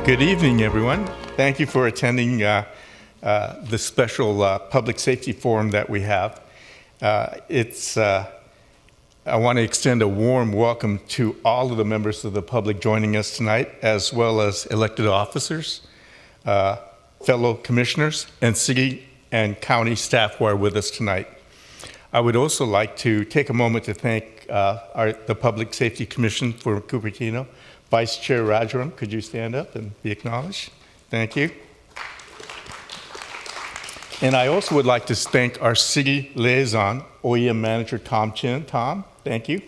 Good evening, everyone. Thank you for attending the special public safety forum that we have. I want to extend a warm welcome to all of the members of the public joining us tonight, as well as elected officers, fellow commissioners, and city and county staff who are with us tonight. I would also like to take a moment to thank the Public Safety Commission for Cupertino. Vice Chair Rajaram, could you stand up and be acknowledged? Thank you. And I also would like to thank our city liaison, OEM manager Tom Chin. Tom, thank you.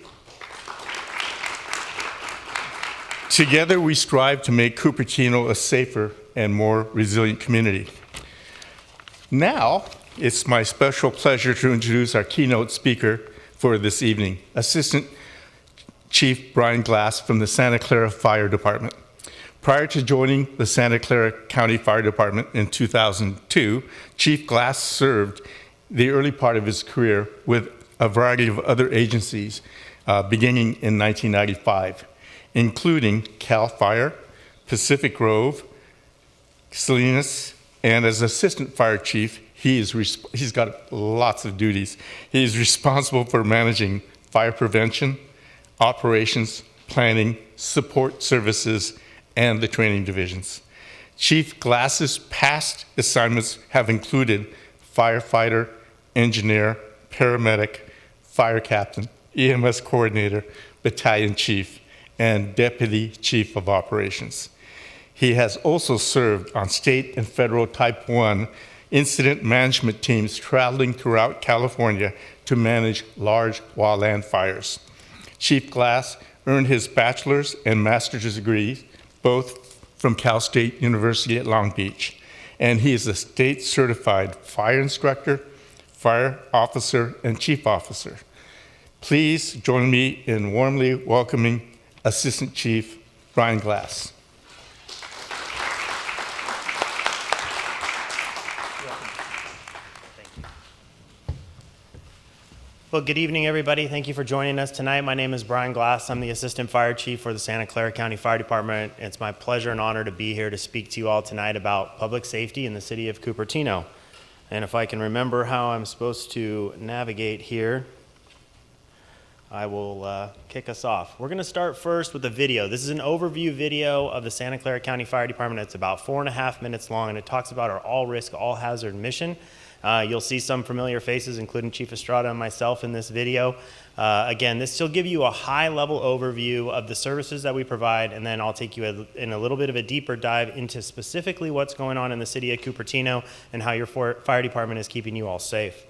Together we strive to make Cupertino a safer and more resilient community. Now, it's my special pleasure to introduce our keynote speaker for this evening, Assistant Chief Brian Glass from the Santa Clara Fire Department. Prior to joining the Santa Clara County Fire Department in 2002, Chief Glass served the early part of his career with a variety of other agencies, beginning in 1995, including CAL FIRE, Pacific Grove, Salinas, and as Assistant Fire Chief, he's got lots of duties. He is responsible for managing fire prevention, operations, planning, support services, and the training divisions. Chief Glass's past assignments have included firefighter, engineer, paramedic, fire captain, EMS coordinator, battalion chief, and deputy chief of operations. He has also served on state and federal Type 1 incident management teams traveling throughout California to manage large wildland fires. Chief Glass earned his bachelor's and master's degrees, both from Cal State University at Long Beach, and he is a state-certified fire instructor, fire officer, and chief officer. Please join me in warmly welcoming Assistant Chief Brian Glass. Well, good evening, everybody. Thank you for joining us tonight. My name is Brian Glass. I'm the Assistant Fire Chief for the Santa Clara County Fire Department. It's my pleasure and honor to be here to speak to you all tonight about public safety in the city of Cupertino. And if I can remember how I'm supposed to navigate here, I will kick us off. We're going to start first with a video. This is an overview video of the Santa Clara County Fire Department. It's about 4.5 minutes long, and it talks about our all-risk, all-hazard mission. You'll see some familiar faces, including Chief Estrada and myself in this video. Again, this will give you a high-level overview of the services that we provide, and then I'll take you in a little bit of a deeper dive into specifically what's going on in the city of Cupertino and how your fire department is keeping you all safe.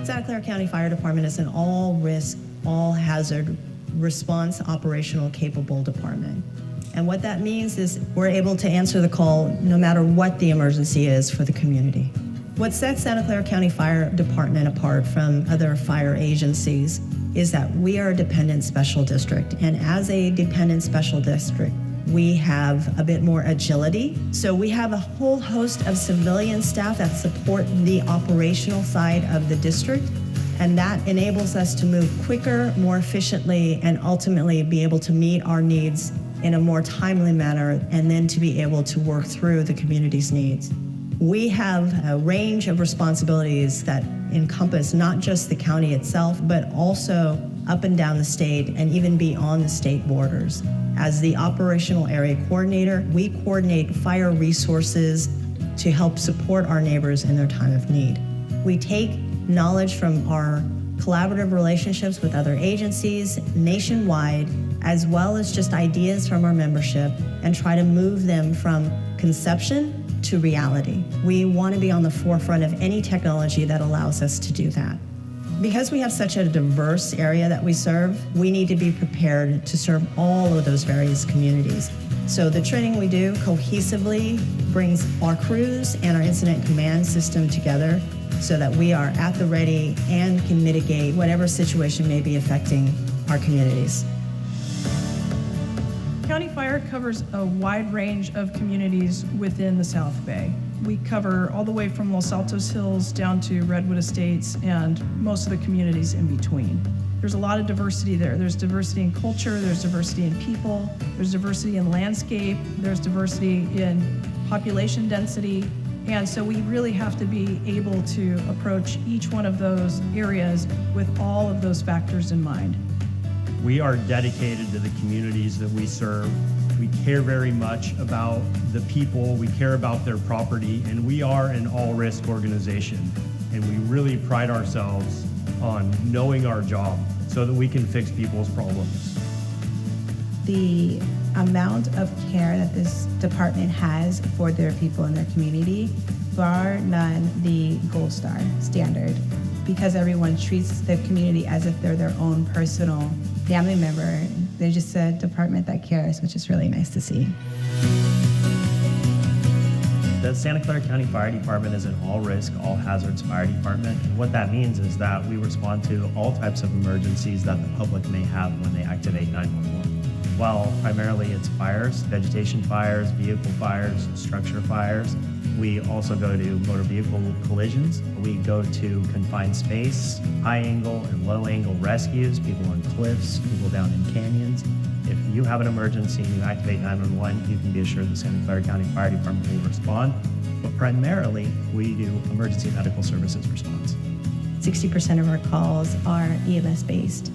Santa Clara County Fire Department is an all-risk, all-hazard response operational capable department. And what that means is we're able to answer the call no matter what the emergency is for the community. What sets Santa Clara County Fire Department apart from other fire agencies is that we are a dependent special district. And as a dependent special district, we have a bit more agility. So we have a whole host of civilian staff that support the operational side of the district. And that enables us to move quicker, more efficiently, and ultimately be able to meet our needs in a more timely manner, and then to be able to work through the community's needs. We have a range of responsibilities that encompass not just the county itself, but also up and down the state and even beyond the state borders. As the operational area coordinator, we coordinate fire resources to help support our neighbors in their time of need. We take knowledge from our collaborative relationships with other agencies nationwide, as well as just ideas from our membership, and try to move them from conception to reality. We want to be on the forefront of any technology that allows us to do that. Because we have such a diverse area that we serve, we need to be prepared to serve all of those various communities. So the training we do cohesively brings our crews and our incident command system together so that we are at the ready and can mitigate whatever situation may be affecting our communities. County Fire covers a wide range of communities within the South Bay. We cover all the way from Los Altos Hills down to Redwood Estates and most of the communities in between. There's a lot of diversity there. There's diversity in culture, there's diversity in people, there's diversity in landscape, there's diversity in population density. And so we really have to be able to approach each one of those areas with all of those factors in mind. We are dedicated to the communities that we serve. We care very much about the people, we care about their property, and we are an all-risk organization. And we really pride ourselves on knowing our job so that we can fix people's problems. The amount of care that this department has for their people in their community, bar none the gold star standard, because everyone treats the community as if they're their own personal family member. They're just a department that cares, which is really nice to see. The Santa Clara County Fire Department is an all-risk, all-hazards fire department. And what that means is that we respond to all types of emergencies that the public may have when they activate 911. While primarily it's fires, vegetation fires, vehicle fires, structure fires, we also go to motor vehicle collisions. We go to confined space, high angle and low angle rescues, people on cliffs, people down in canyons. If you have an emergency and you activate 911, you can be assured the Santa Clara County Fire Department will respond. But primarily, we do emergency medical services response. 60% of our calls are EMS-based.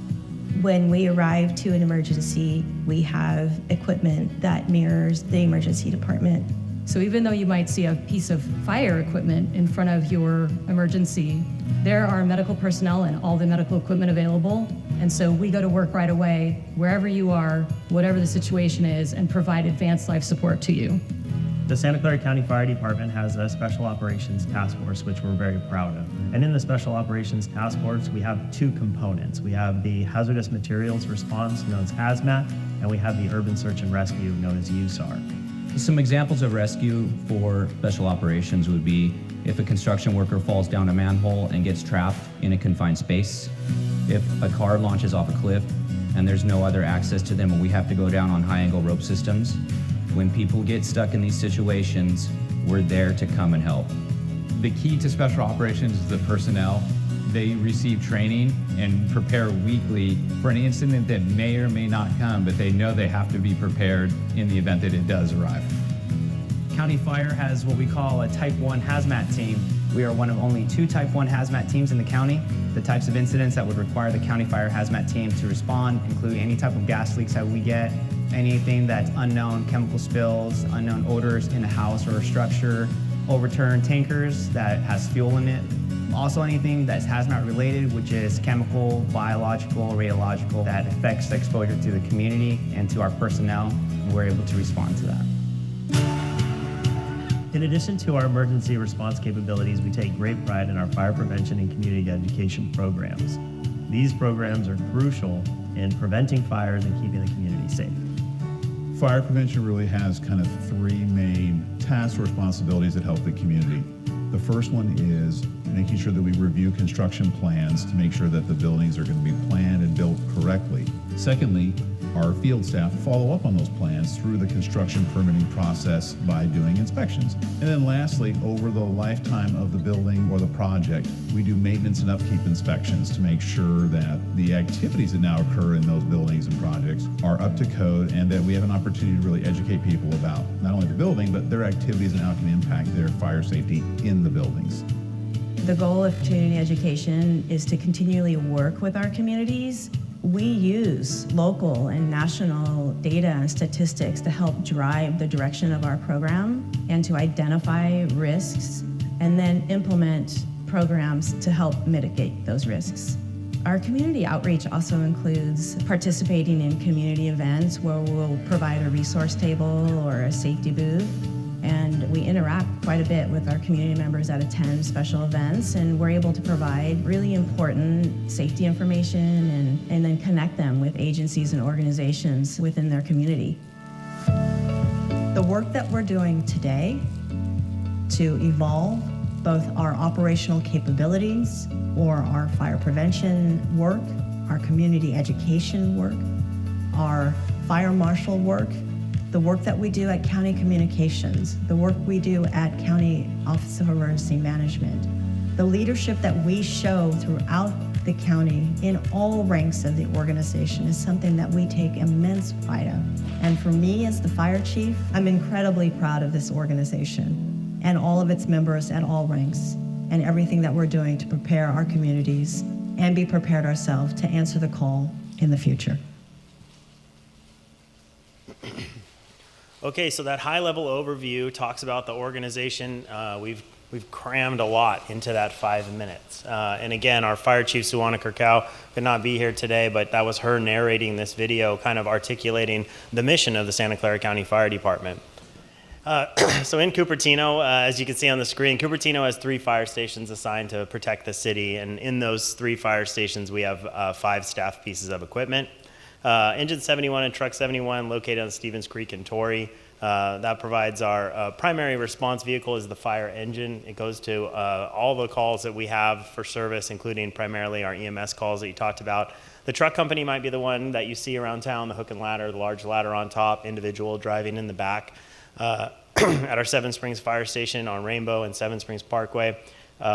When we arrive to an emergency, we have equipment that mirrors the emergency department. So even though you might see a piece of fire equipment in front of your emergency, there are medical personnel and all the medical equipment available. And so we go to work right away, wherever you are, whatever the situation is, and provide advanced life support to you. The Santa Clara County Fire Department has a Special Operations Task Force, which we're very proud of. And in the Special Operations Task Force, we have two components. We have the Hazardous Materials Response, known as HAZMAT, and we have the Urban Search and Rescue, known as USAR. Some examples of rescue for special operations would be if a construction worker falls down a manhole and gets trapped in a confined space, if a car launches off a cliff and there's no other access to them and we have to go down on high-angle rope systems. When people get stuck in these situations, we're there to come and help. The key to special operations is the personnel. They receive training and prepare weekly for an incident that may or may not come, but they know they have to be prepared in the event that it does arrive. County Fire has what we call a Type 1 hazmat team. We are one of only 2 Type 1 hazmat teams in the county. The types of incidents that would require the County Fire hazmat team to respond include any type of gas leaks that we get, anything that's unknown chemical spills, unknown odors in a house or a structure, overturned tankers that has fuel in it. Also anything that's hazmat related, which is chemical, biological, radiological, that affects the exposure to the community and to our personnel, and we're able to respond to that. In addition to our emergency response capabilities, we take great pride in our fire prevention and community education programs. These programs are crucial in preventing fires and keeping the community safe. Fire prevention really has kind of 3 main tasks or responsibilities that help the community. The first one is making sure that we review construction plans to make sure that the buildings are going to be planned and built correctly. Secondly, our field staff follow up on those plans through the construction permitting process by doing inspections. And then lastly, over the lifetime of the building or the project, we do maintenance and upkeep inspections to make sure that the activities that now occur in those buildings and projects are up to code and that we have an opportunity to really educate people about not only the building, but their activities and how it can impact their fire safety in the buildings. The goal of community education is to continually work with our communities. We use local and national data and statistics to help drive the direction of our program and to identify risks and then implement programs to help mitigate those risks. Our community outreach also includes participating in community events where we'll provide a resource table or a safety booth. And we interact quite a bit with our community members that attend special events, and we're able to provide really important safety information and then connect them with agencies and organizations within their community. The work that we're doing today to evolve both our operational capabilities or our fire prevention work, our community education work, our fire marshal work, the work that we do at County Communications, the work we do at County Office of Emergency Management, the leadership that we show throughout the county in all ranks of the organization is something that we take immense pride of. And for me as the fire chief, I'm incredibly proud of this organization and all of its members at all ranks and everything that we're doing to prepare our communities and be prepared ourselves to answer the call in the future. Okay, so that high-level overview talks about the organization. We've crammed a lot into that 5 minutes. And again, our fire chief, Suwana Kirkau, could not be here today, but that was her narrating this video, kind of articulating the mission of the Santa Clara County Fire Department. So in Cupertino, as you can see on the screen, Cupertino has 3 fire stations assigned to protect the city. And in those 3 fire stations, we have 5 staff pieces of equipment. Engine 71 and Truck 71 located on Stevens Creek and Torrey. That provides our primary response vehicle is the fire engine. It goes to all the calls that we have for service, including primarily our EMS calls that you talked about. The truck company might be the one that you see around town, the hook and ladder, the large ladder on top, individual driving in the back. At our Seven Springs Fire Station on Rainbow and Seven Springs Parkway,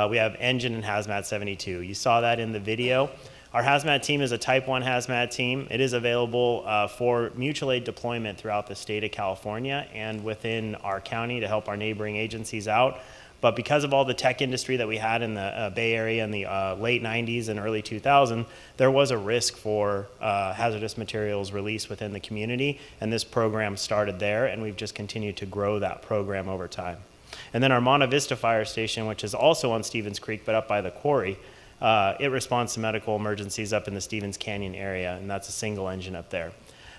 we have engine and hazmat 72. You saw that in the video. Our hazmat team is a Type 1 hazmat team. It is available for mutual aid deployment throughout the state of California and within our county to help our neighboring agencies out. But because of all the tech industry that we had in the Bay Area in the late 90s and early 2000s, there was a risk for hazardous materials release within the community, and this program started there, and we've just continued to grow that program over time. And then our Monta Vista Fire Station, which is also on Stevens Creek, but up by the quarry, it responds to medical emergencies up in the Stevens Canyon area, and that's a single engine up there.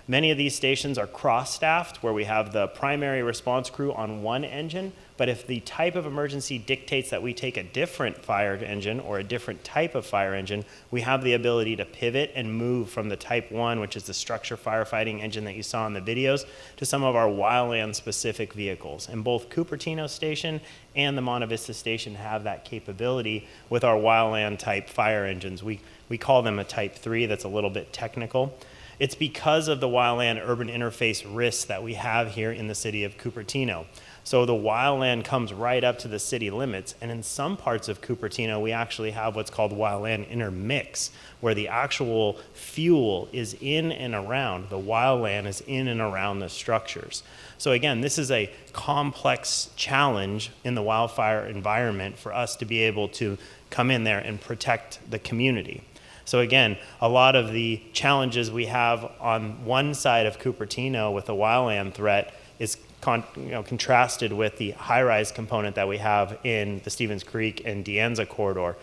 Many of these stations are cross-staffed, where we have the primary response crew on one engine, but if the type of emergency dictates that we take a different fire engine or a different type of fire engine, we have the ability to pivot and move from the Type 1, which is the structure firefighting engine that you saw in the videos, to some of our wildland-specific vehicles. And both Cupertino Station and the Monta Vista Station have that capability with our wildland-type fire engines. We call them a Type 3, that's a little bit technical. It's because of the wildland urban interface risks that we have here in the city of Cupertino. So the wildland comes right up to the city limits, and in some parts of Cupertino, we actually have what's called wildland intermix, where the actual fuel is in and around, the wildland is in and around the structures. So again, this is a complex challenge in the wildfire environment for us to be able to come in there and protect the community. So again, a lot of the challenges we have on one side of Cupertino with the wildland threat is contrasted with the high-rise component that we have in the Stevens Creek and De Anza corridor.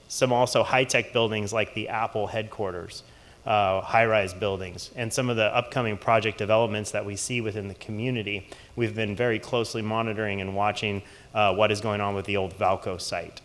Some also high-tech buildings like the Apple headquarters, high-rise buildings, and some of the upcoming project developments that we see within the community. We've been very closely monitoring and watching what is going on with the old Valco site.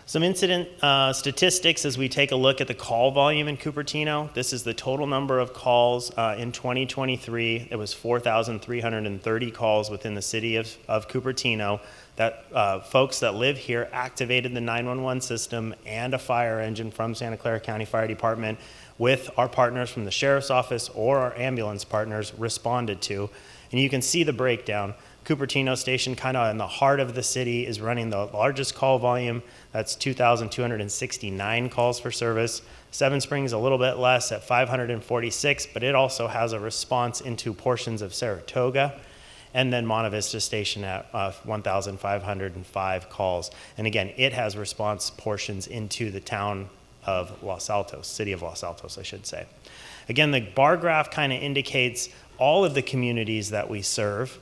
Some incident statistics as we take a look at the call volume in Cupertino. This is the total number of calls in 2023. It was 4,330 calls within the city of Cupertino that folks that live here activated the 911 system and a fire engine from Santa Clara County Fire Department with our partners from the Sheriff's Office or our ambulance partners responded to. And you can see the breakdown. Cupertino Station, kind of in the heart of the city, is running the largest call volume. That's 2,269 calls for service. Seven Springs a little bit less at 546, but it also has a response into portions of Saratoga. And then Monta Vista Station at 1,505 calls. And again, it has response portions into the town of Los Altos, city of Los Altos, I should say. Again, the bar graph kind of indicates all of the communities that we serve.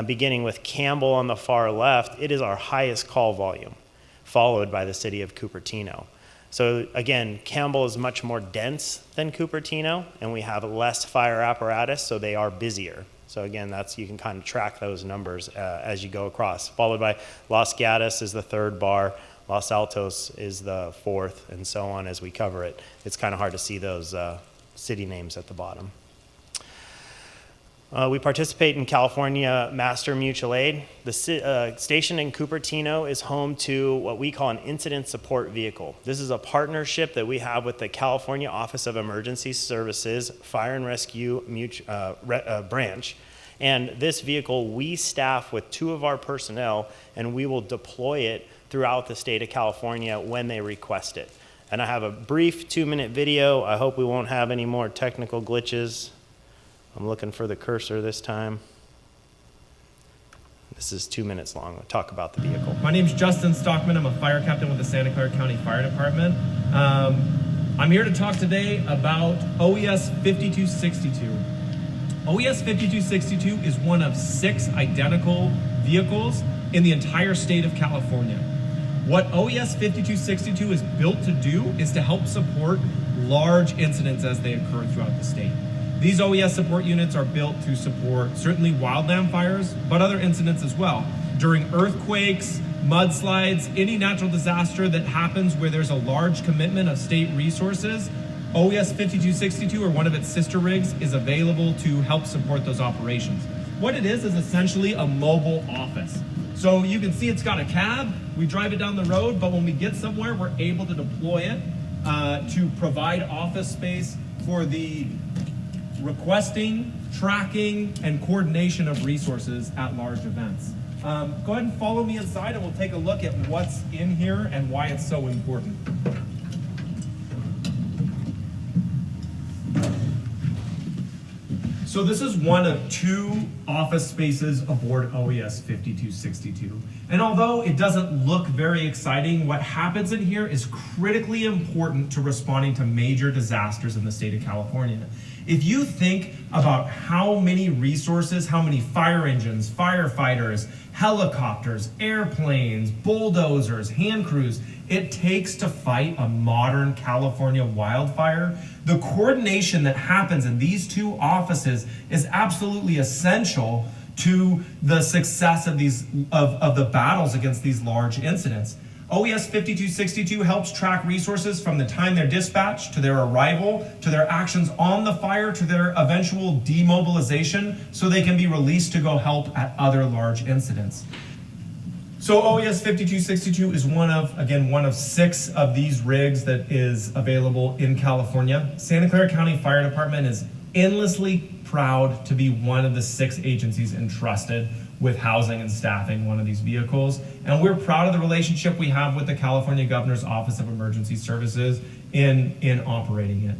Beginning with Campbell on the far left, it is our highest call volume, followed by the city of Cupertino. So again, Campbell is much more dense than Cupertino, and we have less fire apparatus, so they are busier. So again, you can kind of track those numbers as you go across. Followed by Los Gatos is the third bar, Los Altos is the fourth, and so on as we cover it. It's kind of hard to see those city names at the bottom. We participate in California Master Mutual Aid. The station in Cupertino is home to what we call an incident support vehicle. This is a partnership that we have with the California Office of Emergency Services Fire and Rescue branch. And this vehicle we staff with 2 of our personnel, and we will deploy it throughout the state of California when they request it. And I have a brief 2-minute video. I hope we won't have any more technical glitches. I'm looking for the cursor this time. This is 2 minutes long. We'll talk about the vehicle. My name's Justin Stockman. I'm a fire captain with the Santa Clara County Fire Department. I'm here to talk today about OES 5262. OES 5262 is one of 6 identical vehicles in the entire state of California. What OES 5262 is built to do is to help support large incidents as they occur throughout the state. These OES support units are built to support certainly wildland fires, but other incidents as well. During earthquakes, mudslides, any natural disaster that happens where there's a large commitment of state resources, OES 5262 or one of its sister rigs is available to help support those operations. What it is essentially a mobile office. So you can see it's got a cab, we drive it down the road, but when we get somewhere, we're able to deploy it to provide office space for the requesting, tracking, and coordination of resources at large events. Go ahead and follow me inside and we'll take a look at what's in here and why it's so important. So this is one of 2 office spaces aboard OES 5262. And although it doesn't look very exciting, what happens in here is critically important to responding to major disasters in the state of California. If you think about how many resources, how many fire engines, firefighters, helicopters, airplanes, bulldozers, hand crews it takes to fight a modern California wildfire, the coordination that happens in these 2 offices is absolutely essential to the success of the battles against these large incidents. OES 5262 helps track resources from the time they're dispatched to their arrival, to their actions on the fire, to their eventual demobilization, so they can be released to go help at other large incidents. So OES 5262 is one of 6 of these rigs that is available in California. Santa Clara County Fire Department is endlessly proud to be one of the 6 agencies entrusted with housing and staffing one of these vehicles. And we're proud of the relationship we have with the California Governor's Office of Emergency Services in operating it.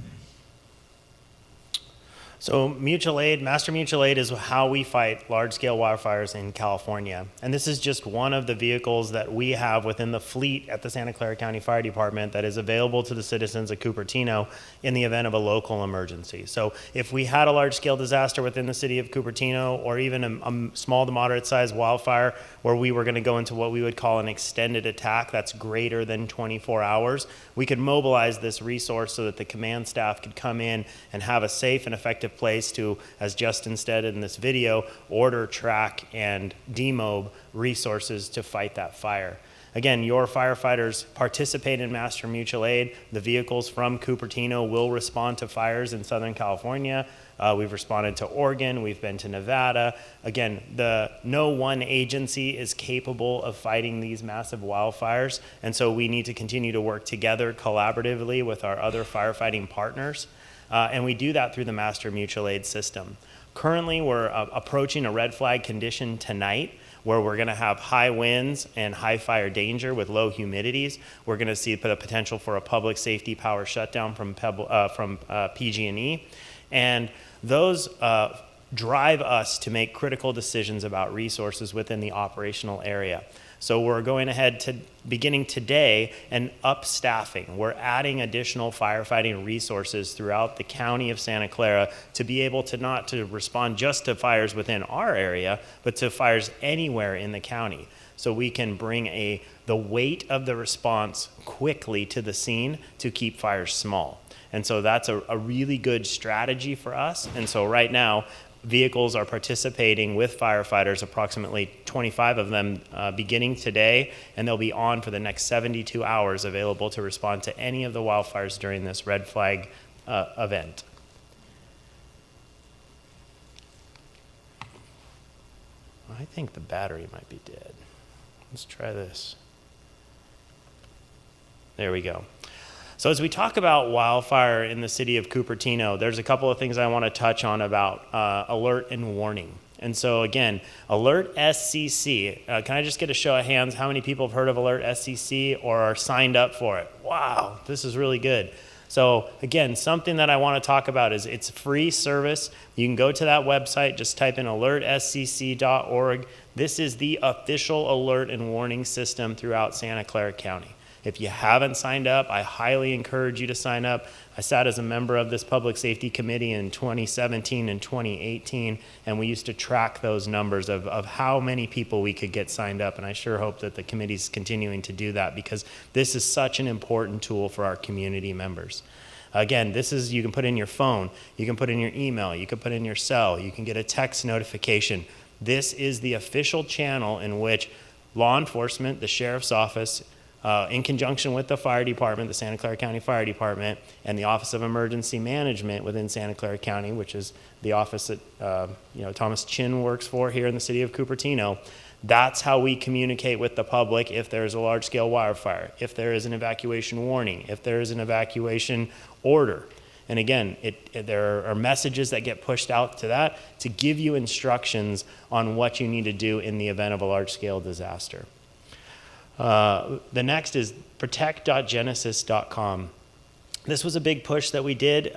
So mutual aid, master mutual aid is how we fight large-scale wildfires in California. And this is just one of the vehicles that we have within the fleet at the Santa Clara County Fire Department that is available to the citizens of Cupertino in the event of a local emergency. So if we had a large-scale disaster within the city of Cupertino, or even a small to moderate-sized wildfire where we were going to go into what we would call an extended attack that's greater than 24 hours, we could mobilize this resource so that the command staff could come in and have a safe and effective place to, as Justin said in this video, order, track, and demob resources to fight that fire. Again, your firefighters participate in Master Mutual Aid. The vehicles from Cupertino will respond to fires in Southern California. We've responded to Oregon, we've been to Nevada. Again, no one agency is capable of fighting these massive wildfires, and so we need to continue to work together collaboratively with our other firefighting partners. And we do that through the Master Mutual Aid system. Currently, we're approaching a red flag condition tonight where we're going to have high winds and high fire danger with low humidities. We're going to see the potential for a public safety power shutdown from PG&E. And those drive us to make critical decisions about resources within the operational area. So we're going ahead to beginning today and up staffing. We're adding additional firefighting resources throughout the county of Santa Clara to be able to not to respond just to fires within our area, but to fires anywhere in the county. So we can bring the weight of the response quickly to the scene to keep fires small. And so that's a really good strategy for us. And so right now, vehicles are participating with firefighters, approximately 25 of them beginning today, and they'll be on for the next 72 hours available to respond to any of the wildfires during this red flag event. think the battery might be dead. Let's try this. There we go. So as we talk about wildfire in the city of Cupertino, there's a couple of things I want to touch on about alert and warning. And so again, Alert SCC. Can I just get a show of hands? How many people have heard of Alert SCC or are signed up for it? Wow, this is really good. So again, something that I want to talk about is it's free service. You can go to that website, just type in alertscc.org. This is the official alert and warning system throughout Santa Clara County. If you haven't signed up, I highly encourage you to sign up. I sat as a member of this public safety committee in 2017 and 2018, and we used to track those numbers of how many people we could get signed up, and I sure hope that the committee's continuing to do that because this is such an important tool for our community members. Again, this is, you can put in your phone, you can put in your email, you can put in your cell, you can get a text notification. This is the official channel in which law enforcement, the sheriff's office, in conjunction with the fire department, the Santa Clara County Fire Department, and the Office of Emergency Management within Santa Clara County, which is the office that Thomas Chin works for here in the city of Cupertino. That's how we communicate with the public if there's a large-scale wildfire, if there is an evacuation warning, if there is an evacuation order. And again, there are messages that get pushed out to that to give you instructions on what you need to do in the event of a large-scale disaster. The next is protect.genesis.com. This was a big push that we did.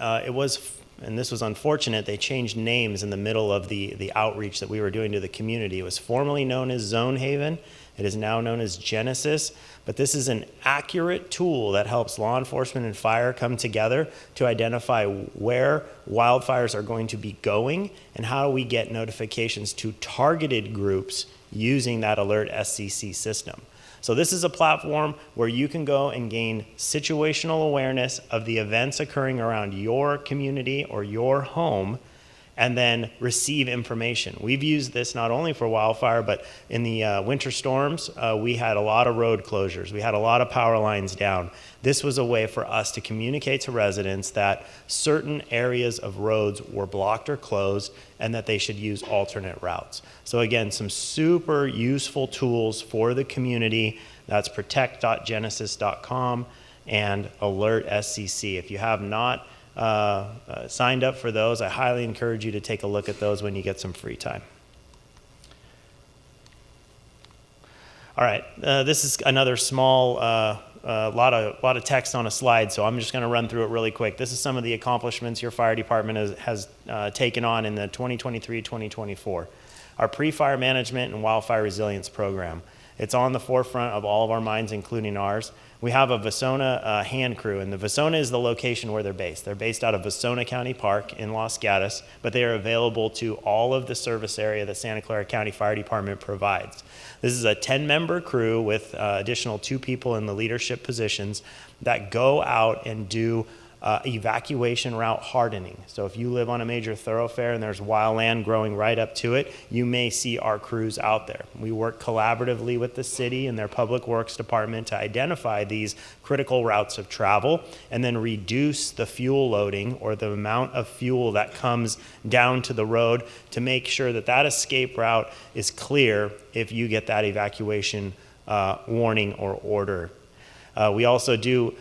And this was unfortunate, they changed names in the middle of the outreach that we were doing to the community. It was formerly known as Zone Haven. It is now known as Genesis. But this is an accurate tool that helps law enforcement and fire come together to identify where wildfires are going to be going and how we get notifications to targeted groups using that Alert SCC system. So this is a platform where you can go and gain situational awareness of the events occurring around your community or your home and then receive information. We've used this not only for wildfire, but in the winter storms, we had a lot of road closures. We had a lot of power lines down. This was a way for us to communicate to residents that certain areas of roads were blocked or closed and that they should use alternate routes. So again, some super useful tools for the community. That's protect.genesis.com and Alert SCC. If you have not signed up for those, I highly encourage you to take a look at those when you get some free time. All right, this is another small lot of text on a slide, so I'm just going to run through it really quick. This is some of the accomplishments your fire department has taken on in the 2023-2024. Our pre-fire management and wildfire resilience program. It's on the forefront of all of our minds, including ours. We have a Vasona hand crew, and the Vasona is the location where they're based. They're based out of Vasona County Park in Los Gatos, but they are available to all of the service area that Santa Clara County Fire Department provides. This is a 10-member crew with additional 2 people in the leadership positions that go out and do evacuation route hardening. So if you live on a major thoroughfare and there's wildland growing right up to it, you may see our crews out there. We work collaboratively with the city and their public works department to identify these critical routes of travel and then reduce the fuel loading or the amount of fuel that comes down to the road to make sure that that escape route is clear if you get that evacuation warning or order. We also do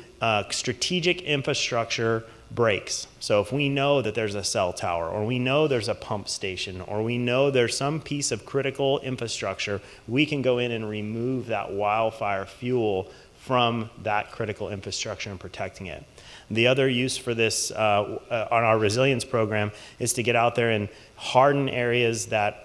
strategic infrastructure breaks. So if we know that there's a cell tower, or we know there's a pump station, or we know there's some piece of critical infrastructure, we can go in and remove that wildfire fuel from that critical infrastructure and protecting it. The other use for this on our resilience program is to get out there and harden areas that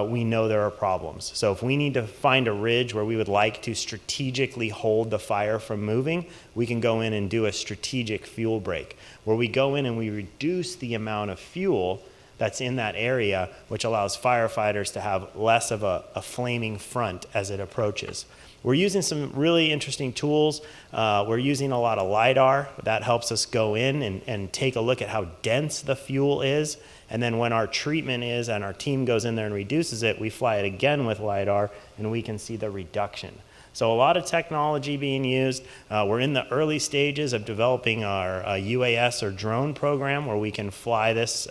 we know there are problems. So if we need to find a ridge where we would like to strategically hold the fire from moving, we can go in and do a strategic fuel break, where we go in and we reduce the amount of fuel that's in that area, which allows firefighters to have less of a flaming front as it approaches. We're using some really interesting tools. We're using a lot of LiDAR. That helps us go in and take a look at how dense the fuel is. And then when our treatment is and our team goes in there and reduces it, we fly it again with LiDAR and we can see the reduction. So a lot of technology being used. We're in the early stages of developing our UAS or drone program where we can fly this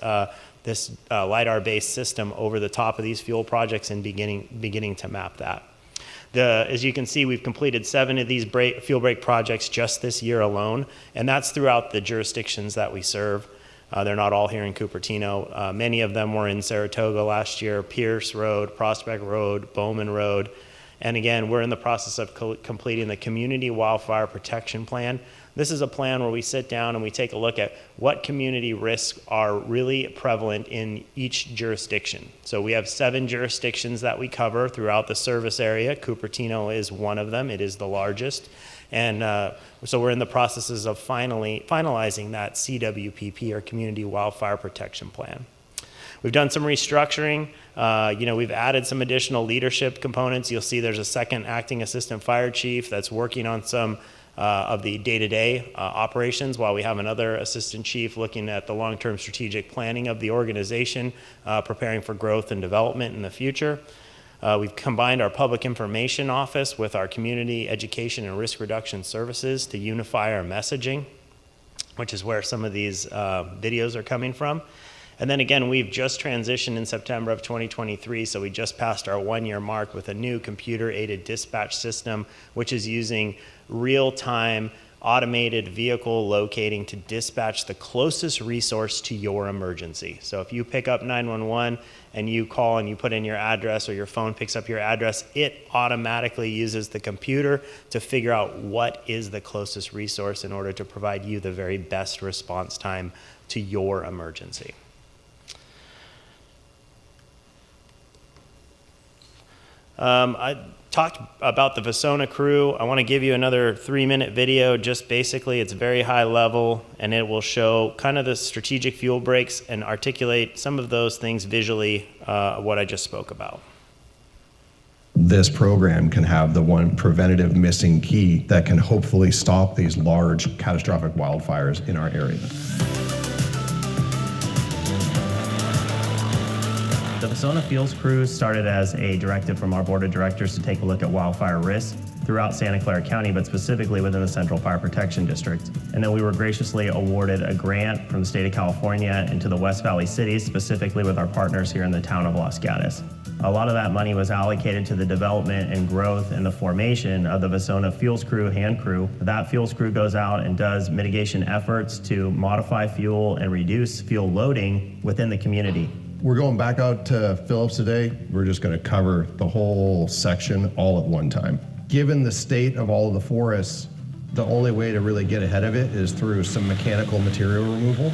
LiDAR-based system over the top of these fuel projects and beginning to map that. As you can see, we've completed 7 of these fuel break projects just this year alone, and that's throughout the jurisdictions that we serve. They're not all here in Cupertino. Many of them were in Saratoga last year, Pierce Road, Prospect Road, Bowman Road. And again, we're in the process of completing the Community Wildfire Protection Plan. This is a plan where we sit down and we take a look at what community risks are really prevalent in each jurisdiction. So we have 7 jurisdictions that we cover throughout the service area. Cupertino is one of them. It is the largest. And so we're in the processes of finalizing that CWPP, or Community Wildfire Protection Plan. We've done some restructuring. We've added some additional leadership components. You'll see there's a second acting assistant fire chief that's working on some of the day-to-day operations, while we have another assistant chief looking at the long-term strategic planning of the organization, preparing for growth and development in the future. We've combined our public information office with our community education and risk reduction services to unify our messaging, which is where some of these videos are coming from. And then again, we've just transitioned in September of 2023, so we just passed our 1-year mark with a new computer-aided dispatch system, which is using real-time automated vehicle locating to dispatch the closest resource to your emergency. So if you pick up 911 and you call and you put in your address, or your phone picks up your address, it automatically uses the computer to figure out what is the closest resource in order to provide you the very best response time to your emergency. I talked about the Vasona crew. I want to give you another 3-minute video. Just basically, it's very high level, and it will show kind of the strategic fuel breaks and articulate some of those things visually, what I just spoke about. This program can have the one preventative missing key that can hopefully stop these large catastrophic wildfires in our area. The Vasona Fuels Crew started as a directive from our board of directors to take a look at wildfire risk throughout Santa Clara County, but specifically within the Central Fire Protection District. And then we were graciously awarded a grant from the state of California into the West Valley cities, specifically with our partners here in the town of Los Gatos. A lot of that money was allocated to the development and growth and the formation of the Vasona Fuels Crew hand crew. That fuels crew goes out and does mitigation efforts to modify fuel and reduce fuel loading within the community. We're going back out to Phillips today. We're just going to cover the whole section all at one time. Given the state of all of the forests, the only way to really get ahead of it is through some mechanical material removal.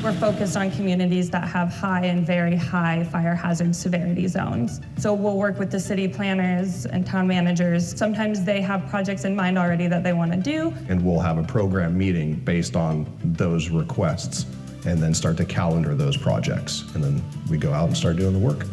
We're focused on communities that have high and very high fire hazard severity zones. So we'll work with the city planners and town managers. Sometimes they have projects in mind already that they want to do. And we'll have a program meeting based on those requests and then start to calendar those projects. And then we go out and start doing the work.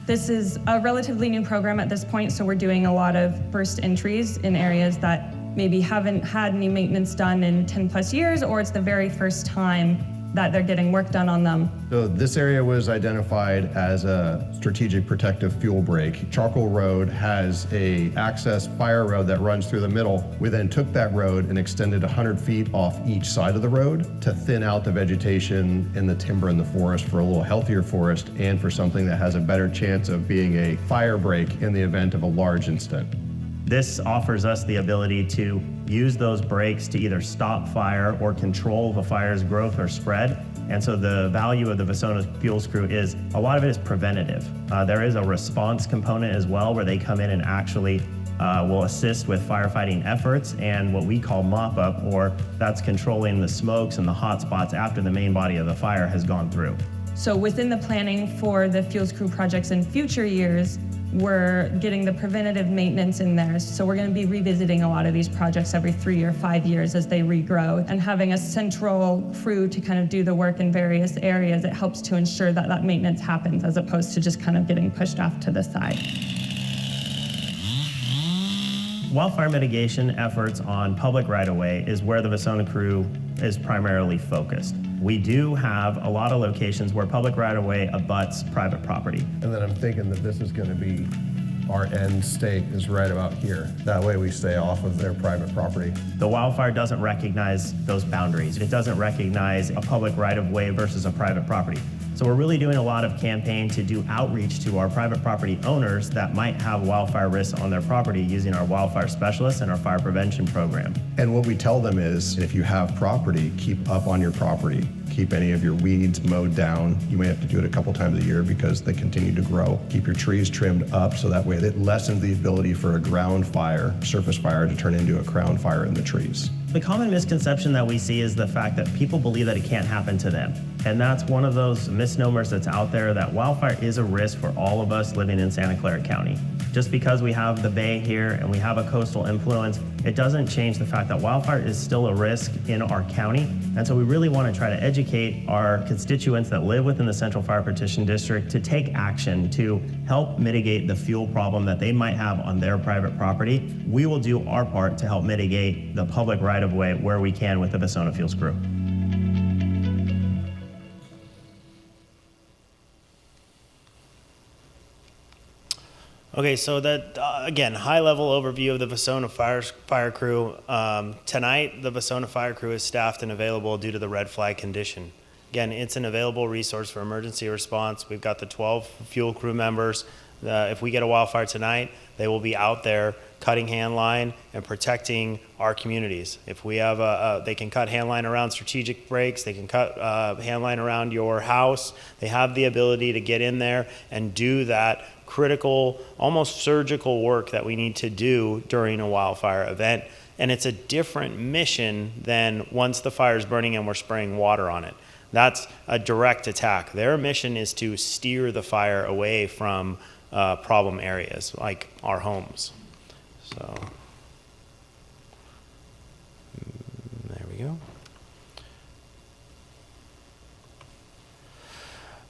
This is a relatively new program at this point, so we're doing a lot of first entries in areas that maybe haven't had any maintenance done in 10 plus years, or it's the very first time that they're getting work done on them. So this area was identified as a strategic protective fuel break. Charcoal Road has a access fire road that runs through the middle. We then took that road and extended 100 feet off each side of the road to thin out the vegetation and the timber in the forest for a little healthier forest and for something that has a better chance of being a fire break in the event of a large incident. This offers us the ability to use those breaks to either stop fire or control the fire's growth or spread. And so the value of the Vasona Fuels Crew is, a lot of it is preventative. There is a response component as well, where they come in and actually will assist with firefighting efforts and what we call mop-up, or that's controlling the smokes and the hot spots after the main body of the fire has gone through. So within the planning for the Fuels Crew projects in future years, we're getting the preventative maintenance in there. So we're going to be revisiting a lot of these projects every 3 or 5 years as they regrow, and having a central crew to kind of do the work in various areas. It helps to ensure that that maintenance happens, as opposed to just kind of getting pushed off to the side. Wildfire mitigation efforts on public right-of-way is where the Vasona Crew is primarily focused. We do have a lot of locations where public right-of-way abuts private property. And then I'm thinking that this is going to be our end state is right about here. That way we stay off of their private property. The wildfire doesn't recognize those boundaries. It doesn't recognize a public right-of-way versus a private property. So we're really doing a lot of campaign to do outreach to our private property owners that might have wildfire risks on their property using our wildfire specialists and our fire prevention program. And what we tell them is, if you have property, keep up on your property. Keep any of your weeds mowed down. You may have to do it a couple times a year because they continue to grow. Keep your trees trimmed up so that way it lessens the ability for a ground fire, surface fire, to turn into a crown fire in the trees. The common misconception that we see is the fact that people believe that it can't happen to them. And that's one of those misnomers that's out there, that wildfire is a risk for all of us living in Santa Clara County. Just because we have the bay here and we have a coastal influence, it doesn't change the fact that wildfire is still a risk in our county. And so we really want to try to educate our constituents that live within the Central Fire Protection District to take action to help mitigate the fuel problem that they might have on their private property. We will do our part to help mitigate the public right-of-way where we can with the Vasona Fuels crew. Okay, so that, again, high-level overview of the Vasona fire crew. Tonight, the Vasona fire crew is staffed and available due to the red flag condition. Again, it's an available resource for emergency response. We've got the 12 fuel crew members. If we get a wildfire tonight, they will be out there cutting hand line and protecting our communities. If we have they can cut hand line around strategic breaks, they can cut hand line around your house. They have the ability to get in there and do that critical, almost surgical work that we need to do during a wildfire event. And it's a different mission than once the fire is burning and we're spraying water on it. That's a direct attack. Their mission is to steer the fire away from problem areas like our homes. So there we go.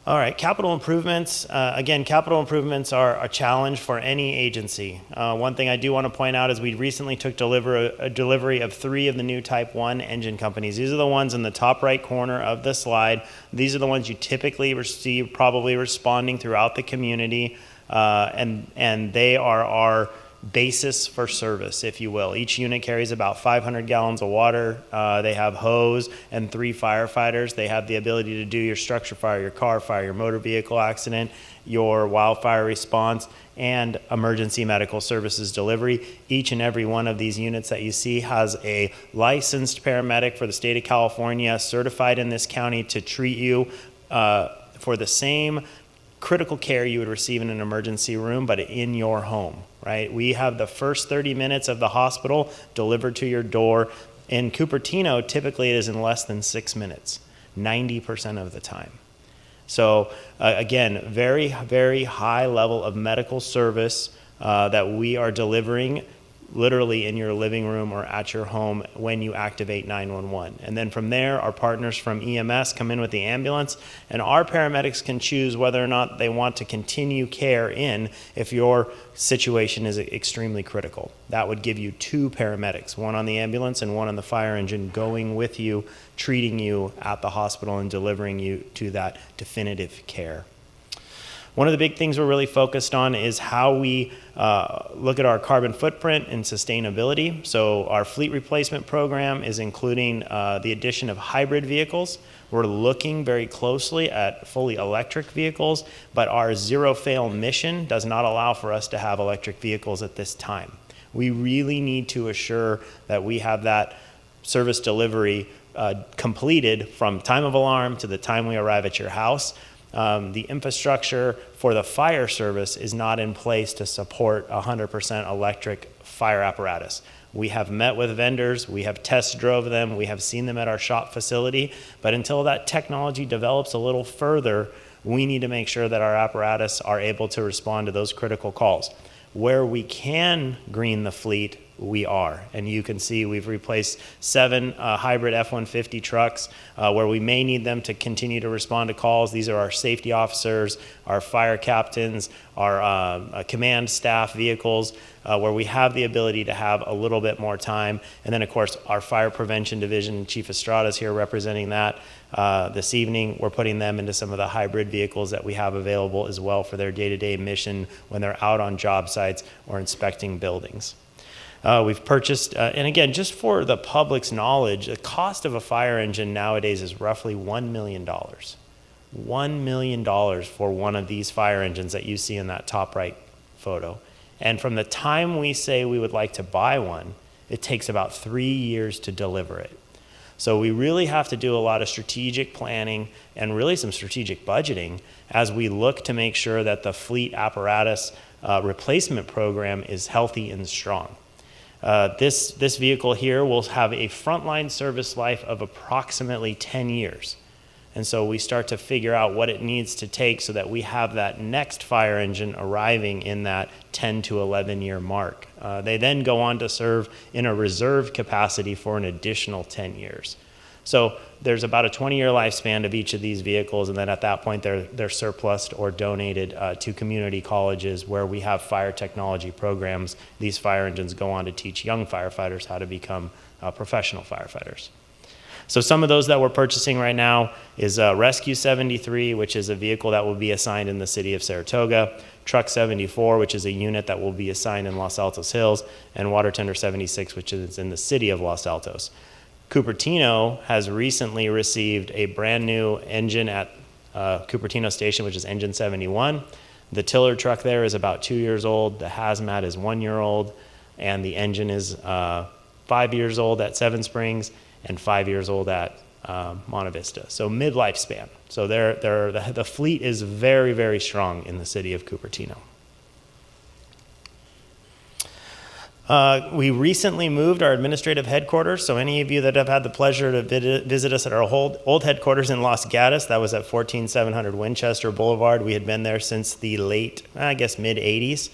All right, capital improvements. Again, capital improvements are a challenge for any agency. One thing I do want to point out is we recently took delivery of 3 of the new Type 1 engine companies. These are the ones in the top right corner of the slide. These are the ones you typically receive, probably responding throughout the community, and they are our basis for service, if you will. Each unit carries about 500 gallons of water. They have hose and 3 firefighters. They have the ability to do your structure fire, your car fire, your motor vehicle accident, your wildfire response, and emergency medical services delivery. Each and every one of these units that you see has a licensed paramedic for the state of California, certified in this county to treat you for the same critical care you would receive in an emergency room, but in your home, right? We have the first 30 minutes of the hospital delivered to your door. In Cupertino, typically it is in less than 6 minutes, 90% of the time. So again, very, very high level of medical service that we are delivering literally in your living room or at your home when you activate 911. And then from there, our partners from EMS come in with the ambulance, and our paramedics can choose whether or not they want to continue care in if your situation is extremely critical. That would give you 2 paramedics, one on the ambulance and one on the fire engine, going with you, treating you at the hospital and delivering you to that definitive care. One of the big things we're really focused on is how we look at our carbon footprint and sustainability. So our fleet replacement program is including the addition of hybrid vehicles. We're looking very closely at fully electric vehicles, but our zero fail mission does not allow for us to have electric vehicles at this time. We really need to assure that we have that service delivery completed from time of alarm to the time we arrive at your house. The infrastructure for the fire service is not in place to support 100% electric fire apparatus. We have met with vendors, we have test drove them, we have seen them at our shop facility, but until that technology develops a little further, we need to make sure that our apparatus are able to respond to those critical calls. Where we can green the fleet we are. And you can see we've replaced 7 hybrid F-150 trucks where we may need them to continue to respond to calls. These are our safety officers, our fire captains, our command staff vehicles, where we have the ability to have a little bit more time. And then, of course, our fire prevention division, Chief Estrada is here representing that. This evening, we're putting them into some of the hybrid vehicles that we have available as well for their day-to-day mission when they're out on job sites or inspecting buildings. We've purchased, and again, just for the public's knowledge, the cost of a fire engine nowadays is roughly $1 million. $1 million for one of these fire engines that you see in that top right photo. And from the time we say we would like to buy one, it takes about 3 years to deliver it. So we really have to do a lot of strategic planning and really some strategic budgeting as we look to make sure that the fleet apparatus replacement program is healthy and strong. This vehicle here will have a frontline service life of approximately 10 years. And so we start to figure out what it needs to take so that we have that next fire engine arriving in that 10 to 11 year mark. They then go on to serve in a reserve capacity for an additional 10 years. So there's about a 20-year lifespan of each of these vehicles, and then at that point they're surplused or donated to community colleges where we have fire technology programs. These fire engines go on to teach young firefighters how to become professional firefighters. So some of those that we're purchasing right now is Rescue 73, which is a vehicle that will be assigned in the city of Saratoga, Truck 74, which is a unit that will be assigned in Los Altos Hills, and Water Tender 76, which is in the city of Los Altos. Cupertino has recently received a brand new engine at Cupertino Station, which is Engine 71. The tiller truck there is about 2 years old, the hazmat is 1 year old, and the engine is 5 years old at Seven Springs and 5 years old at Monte Vista. So mid-life span. So the fleet is very, very strong in the city of Cupertino. We recently moved our administrative headquarters, so any of you that have had the pleasure to visit us at our old headquarters in Los Gatos, that was at 14700 Winchester Boulevard. We had been there since the late, mid-80s.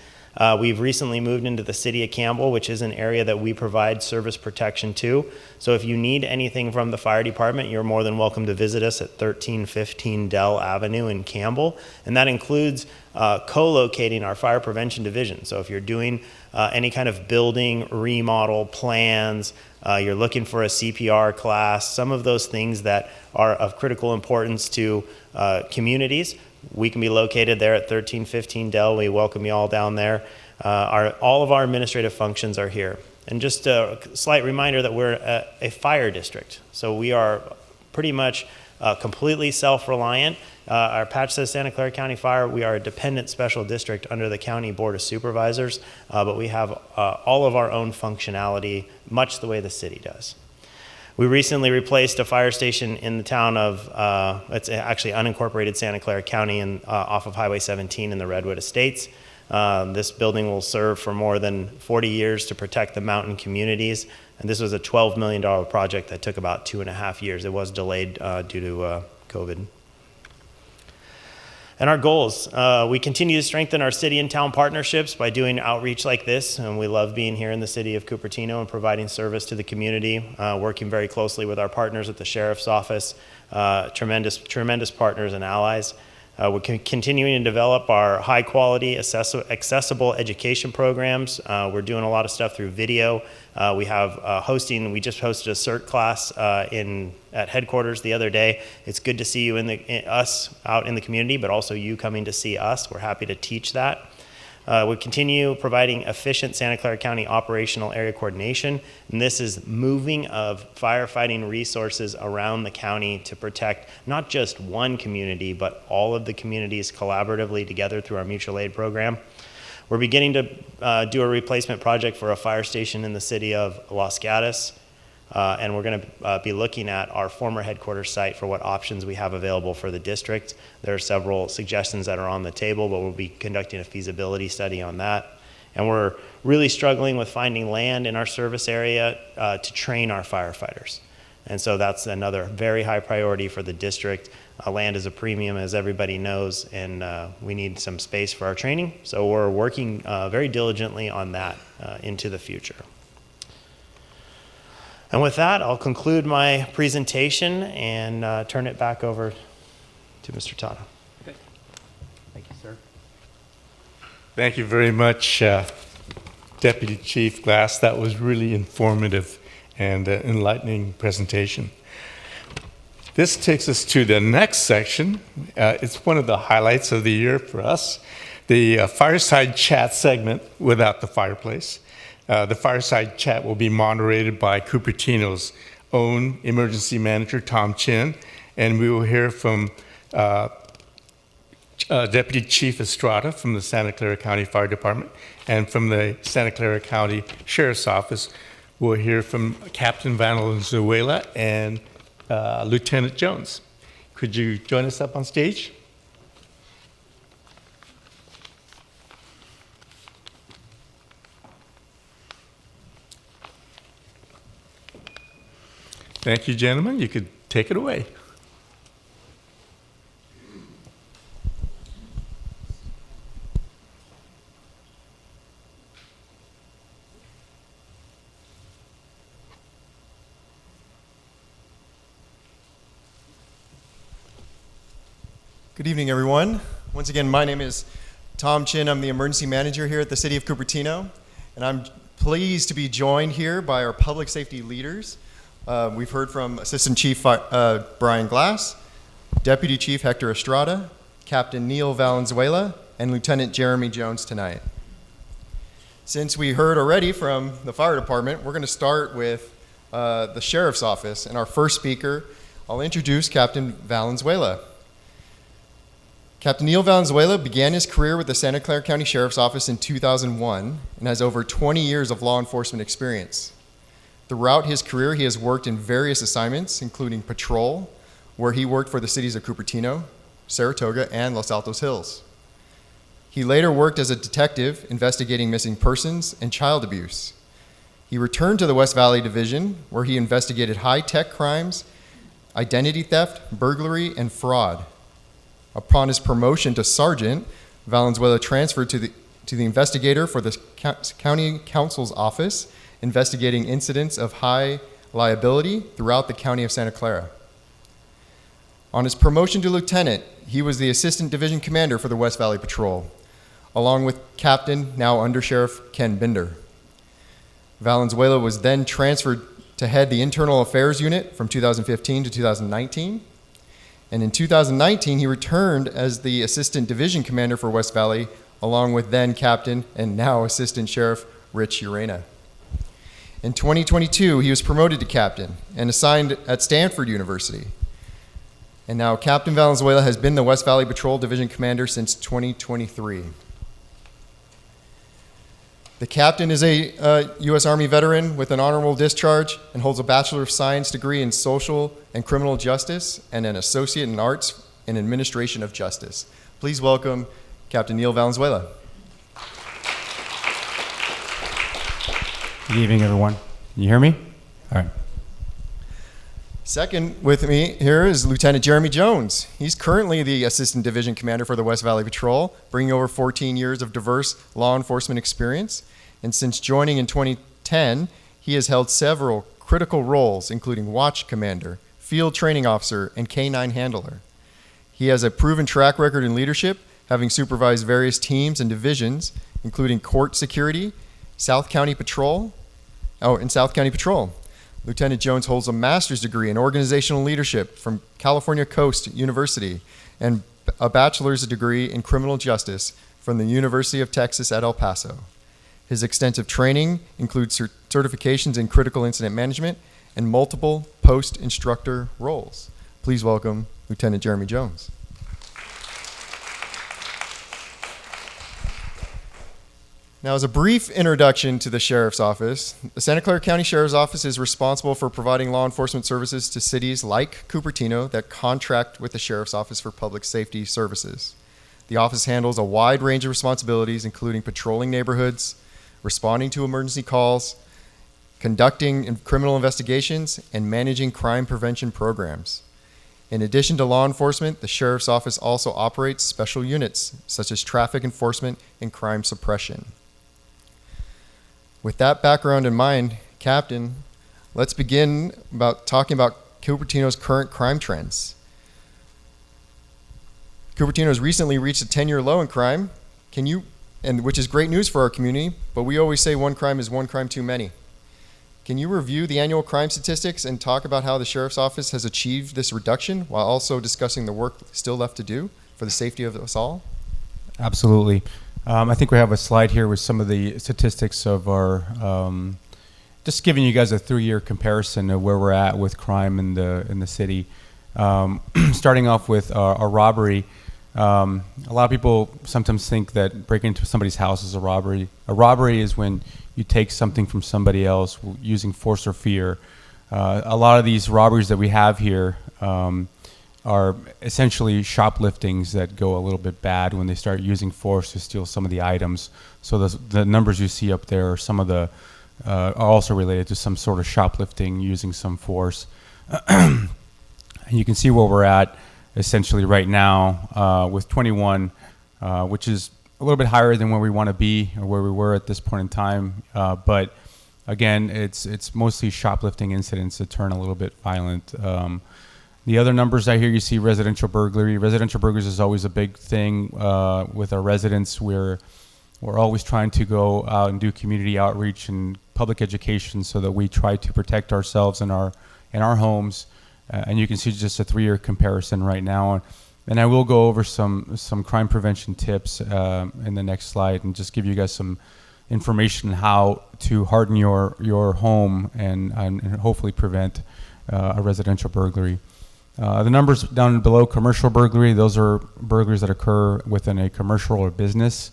We've recently moved into the city of Campbell, which is an area that we provide service protection to. So if you need anything from the fire department, you're more than welcome to visit us at 1315 Dell Avenue in Campbell. And that includes co-locating our fire prevention division. So if you're doing any kind of building remodel plans, you're looking for a CPR class, some of those things that are of critical importance to communities, we can be located there at 1315 Dell. We welcome you all down there. All of our administrative functions are here. And just a slight reminder that we're a fire district. So we are pretty much completely self-reliant. Our patch says Santa Clara County Fire. We are a dependent special district under the County Board of Supervisors, but we have all of our own functionality, much the way the city does. We recently replaced a fire station in the town of, it's actually unincorporated Santa Clara County off of Highway 17 in the Redwood Estates. This building will serve for more than 40 years to protect the mountain communities. And this was a $12 million project that took about 2.5 years. It was delayed due to COVID. And our goals, we continue to strengthen our city and town partnerships by doing outreach like this, and we love being here in the city of Cupertino and providing service to the community, working very closely with our partners at the Sheriff's Office, tremendous partners and allies. We're continuing to develop our high quality, accessible education programs. We're doing a lot of stuff through video. We have we just hosted a CERT class at headquarters the other day. It's good to see you us out in the community, but also you coming to see us. We're happy to teach that. We continue providing efficient Santa Clara County operational area coordination, and this is moving of firefighting resources around the county to protect not just one community, but all of the communities collaboratively together through our mutual aid program. We're beginning to do a replacement project for a fire station in the city of Los Gatos, and we're going to be looking at our former headquarters site for what options we have available for the district. There are several suggestions that are on the table, but we'll be conducting a feasibility study on that. And we're really struggling with finding land in our service area to train our firefighters. And so that's another very high priority for the district. Land is a premium, as everybody knows, and we need some space for our training. So we're working very diligently on that into the future. And with that, I'll conclude my presentation and turn it back over to Mr. Tata. Okay. Thank you, sir. Thank you very much, Deputy Chief Glass. That was really informative and enlightening presentation. This takes us to the next section. It's one of the highlights of the year for us, the fireside chat segment without the fireplace. The fireside chat will be moderated by Cupertino's own emergency manager, Tom Chin, and we will hear from Deputy Chief Estrada from the Santa Clara County Fire Department, and from the Santa Clara County Sheriff's Office, we'll hear from Captain Valenzuela and Lieutenant Jones. Could you join us up on stage? Thank you, gentlemen. You could take it away. Good evening, everyone. Once again, my name is Tom Chin. I'm the emergency manager here at the City of Cupertino, and I'm pleased to be joined here by our public safety leaders. We've heard from Assistant Chief Brian Glass, Deputy Chief Hector Estrada, Captain Neil Valenzuela, and Lieutenant Jeremy Jones tonight. Since we heard already from the fire department, we're going to start with the Sheriff's Office, and our first speaker, I'll introduce Captain Valenzuela. Captain Neil Valenzuela began his career with the Santa Clara County Sheriff's Office in 2001 and has over 20 years of law enforcement experience. Throughout his career, he has worked in various assignments, including patrol, where he worked for the cities of Cupertino, Saratoga, and Los Altos Hills. He later worked as a detective investigating missing persons and child abuse. He returned to the West Valley Division, where he investigated high-tech crimes, identity theft, burglary, and fraud. Upon his promotion to sergeant, Valenzuela transferred to the investigator for the county counsel's office, investigating incidents of high liability throughout the county of Santa Clara. On his promotion to lieutenant, he was the assistant division commander for the West Valley Patrol, along with Captain, now Under Sheriff Ken Binder. Valenzuela was then transferred to head the Internal Affairs Unit from 2015 to 2019. And in 2019, he returned as the Assistant Division Commander for West Valley, along with then Captain and now Assistant Sheriff Rich Urena. In 2022, he was promoted to Captain and assigned at Stanford University. And now Captain Valenzuela has been the West Valley Patrol Division Commander since 2023. The captain is a U.S. Army veteran with an honorable discharge and holds a Bachelor of Science degree in Social and Criminal Justice and an Associate in Arts and Administration of Justice. Please welcome Captain Neil Valenzuela. Good evening, everyone. Can you hear me? All right. Second with me here is Lieutenant Jeremy Jones. He's currently the Assistant Division Commander for the West Valley Patrol, bringing over 14 years of diverse law enforcement experience. And since joining in 2010, he has held several critical roles, including Watch Commander, Field Training Officer, and K-9 Handler. He has a proven track record in leadership, having supervised various teams and divisions, including Court Security, South County Patrol. Lieutenant Jones holds a master's degree in organizational leadership from California Coast University and a bachelor's degree in criminal justice from the University of Texas at El Paso. His extensive training includes certifications in critical incident management and multiple post-instructor roles. Please welcome Lieutenant Jeremy Jones. Now, as a brief introduction to the Sheriff's Office, the Santa Clara County Sheriff's Office is responsible for providing law enforcement services to cities like Cupertino that contract with the Sheriff's Office for public safety services. The office handles a wide range of responsibilities, including patrolling neighborhoods, responding to emergency calls, conducting criminal investigations, and managing crime prevention programs. In addition to law enforcement, the Sheriff's Office also operates special units, such as traffic enforcement and crime suppression. With that background in mind, Captain, Let's begin talking about Cupertino's current crime trends. Cupertino has recently reached a 10-year low in crime, which is great news for our community, but we always say one crime is one crime too many. Can you review the annual crime statistics and talk about how the Sheriff's Office has achieved this reduction while also discussing the work still left to do for the safety of us all? Absolutely. I think we have a slide here with some of the statistics of our, just giving you guys a 3-year comparison of where we're at with crime in the city. Starting off with our robbery. A lot of people sometimes think that breaking into somebody's house is a robbery. A robbery is when you take something from somebody else using force or fear. A lot of these robberies that we have here are essentially shopliftings that go a little bit bad when they start using force to steal some of the items. So the numbers you see up there are some of the are also related to some sort of shoplifting using some force. And you can see where we're at essentially right now with 21, which is a little bit higher than where we want to be or where we were at this point in time. But again, it's mostly shoplifting incidents that turn a little bit violent. The other numbers I hear, you see residential burglary. Residential burglaries is always a big thing with our residents. We're always trying to go out and do community outreach and public education so that we try to protect ourselves in our homes. And you can see just a 3-year comparison right now. And I will go over some crime prevention tips in the next slide and just give you guys some information on how to harden your home and hopefully prevent a residential burglary. The numbers down below, commercial burglary, those are burglaries that occur within a commercial or business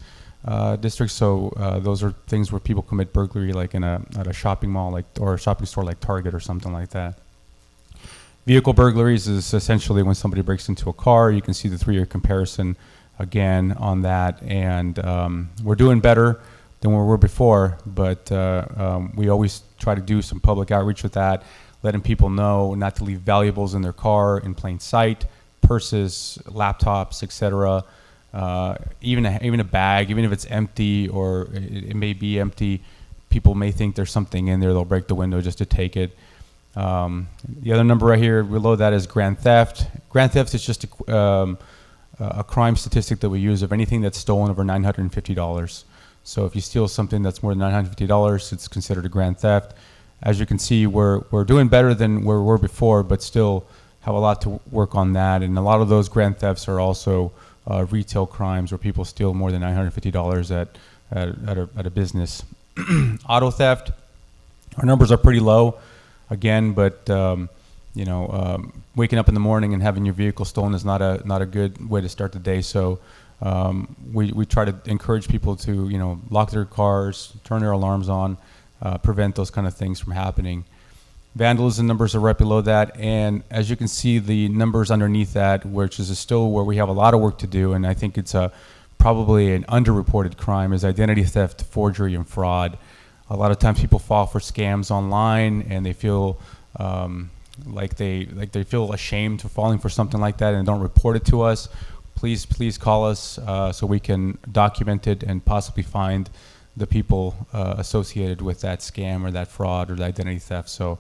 district. So those are things where people commit burglary like at a shopping mall or a shopping store like Target or something like that. Vehicle burglaries is essentially when somebody breaks into a car. You can see the 3-year comparison again on that. And we're doing better than we were before, but we always try to do some public outreach with that, letting people know not to leave valuables in their car in plain sight, purses, laptops, etc. Even a bag, even if it's empty or it may be empty, people may think there's something in there. They'll break the window just to take it. The other number right here below that is grand theft. Grand theft is just a crime statistic that we use of anything that's stolen over $950. So if you steal something that's more than $950, it's considered a grand theft. As you can see, we're doing better than where we were before, but still have a lot to work on that. And a lot of those grand thefts are also retail crimes where people steal more than $950 at a business. Auto theft, our numbers are pretty low. Again, but waking up in the morning and having your vehicle stolen is not a good way to start the day. So we try to encourage people to lock their cars, turn their alarms on, prevent those kind of things from happening. Vandalism numbers are right below that, and as you can see, the numbers underneath that, which is still where we have a lot of work to do, and I think it's probably an underreported crime, is identity theft, forgery, and fraud. A lot of times people fall for scams online and they feel like they feel ashamed for falling for something like that and don't report it to us. Please call us so we can document it and possibly find the people associated with that scam or that fraud or the identity theft. So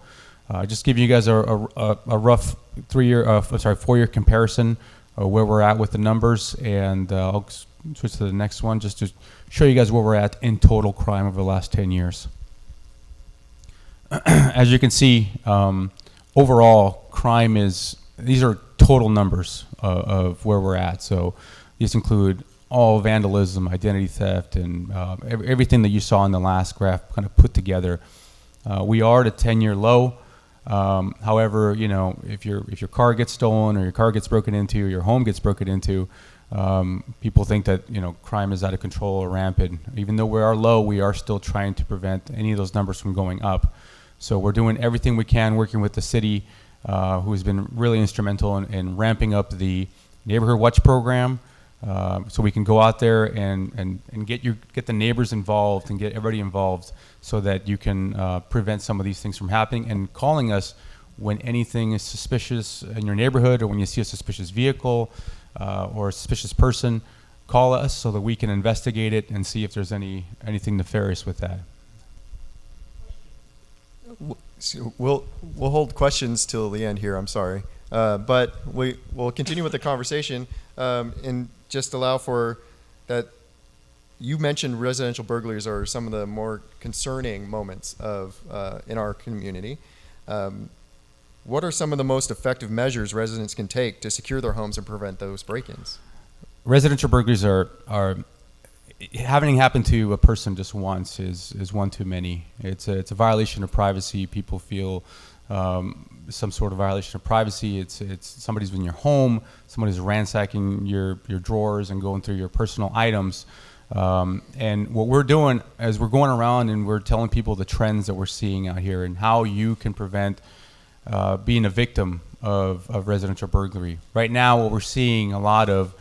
just give you guys a rough 4-year comparison of where we're at with the numbers, and I'll switch to the next one just to show you guys where we're at in total crime over the last 10 years. As you can see, overall crime these are total numbers of where we're at. So these include all vandalism, identity theft, and everything that you saw in the last graph kind of put together. We are at a 10-year low. However, if your car gets stolen or your car gets broken into, or your home gets broken into, people think that crime is out of control or rampant. Even though we are low, we are still trying to prevent any of those numbers from going up. So we're doing everything we can, working with the city, who has been really instrumental in ramping up the neighborhood watch program, so we can go out there and get the neighbors involved and get everybody involved, so that you can prevent some of these things from happening, and calling us when anything is suspicious in your neighborhood, or when you see a suspicious vehicle or a suspicious person. Call us so that we can investigate it and see if there's anything nefarious with that. So we'll hold questions till the end here. I'm sorry, but we'll continue with the conversation and just allow for that. You mentioned residential burglaries are some of the more concerning moments of in our community. What are some of the most effective measures residents can take to secure their homes and prevent those break-ins? Residential burglaries are having happened to a person just once is one too many. It's a violation of privacy. People feel some sort of violation of privacy. It's somebody's in your home, somebody's ransacking your drawers and going through your personal items. And what we're doing is we're going around and we're telling people the trends that we're seeing out here and how you can prevent being a victim of residential burglary. Right now, what we're seeing a lot of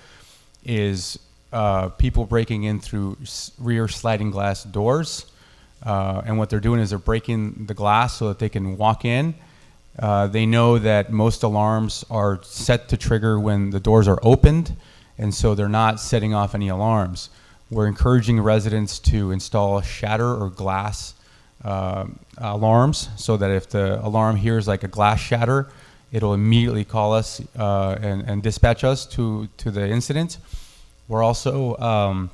is people breaking in through rear sliding glass doors. And what they're doing is they're breaking the glass so that they can walk in. They know that most alarms are set to trigger when the doors are opened, and so they're not setting off any alarms. We're encouraging residents to install shatter or glass alarms so that if the alarm hears like a glass shatter, it'll immediately call us and dispatch us to the incident. We're also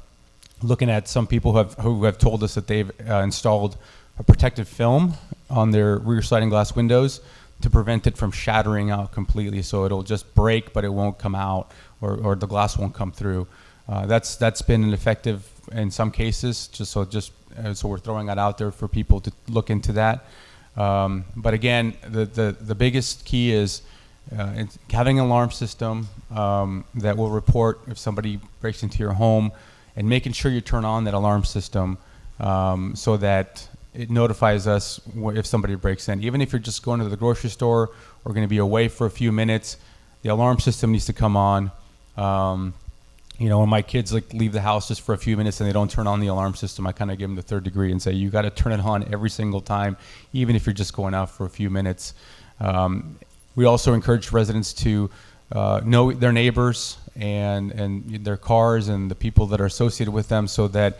looking at some people who have told us that they've installed a protective film on their rear sliding glass windows to prevent it from shattering out completely, so it'll just break but it won't come out, or the glass won't come through. That's been effective in some cases, so we're throwing that out there for people to look into that. But again, the biggest key is having an alarm system that will report if somebody breaks into your home, and making sure you turn on that alarm system so that it notifies us if somebody breaks in. Even if you're just going to the grocery store or going to be away for a few minutes, the alarm system needs to come on. When my kids leave the house just for a few minutes and they don't turn on the alarm system, I kind of give them the third degree and say, you got to turn it on every single time, even if you're just going out for a few minutes. We also encourage residents to know their neighbors and their cars and the people that are associated with them, so that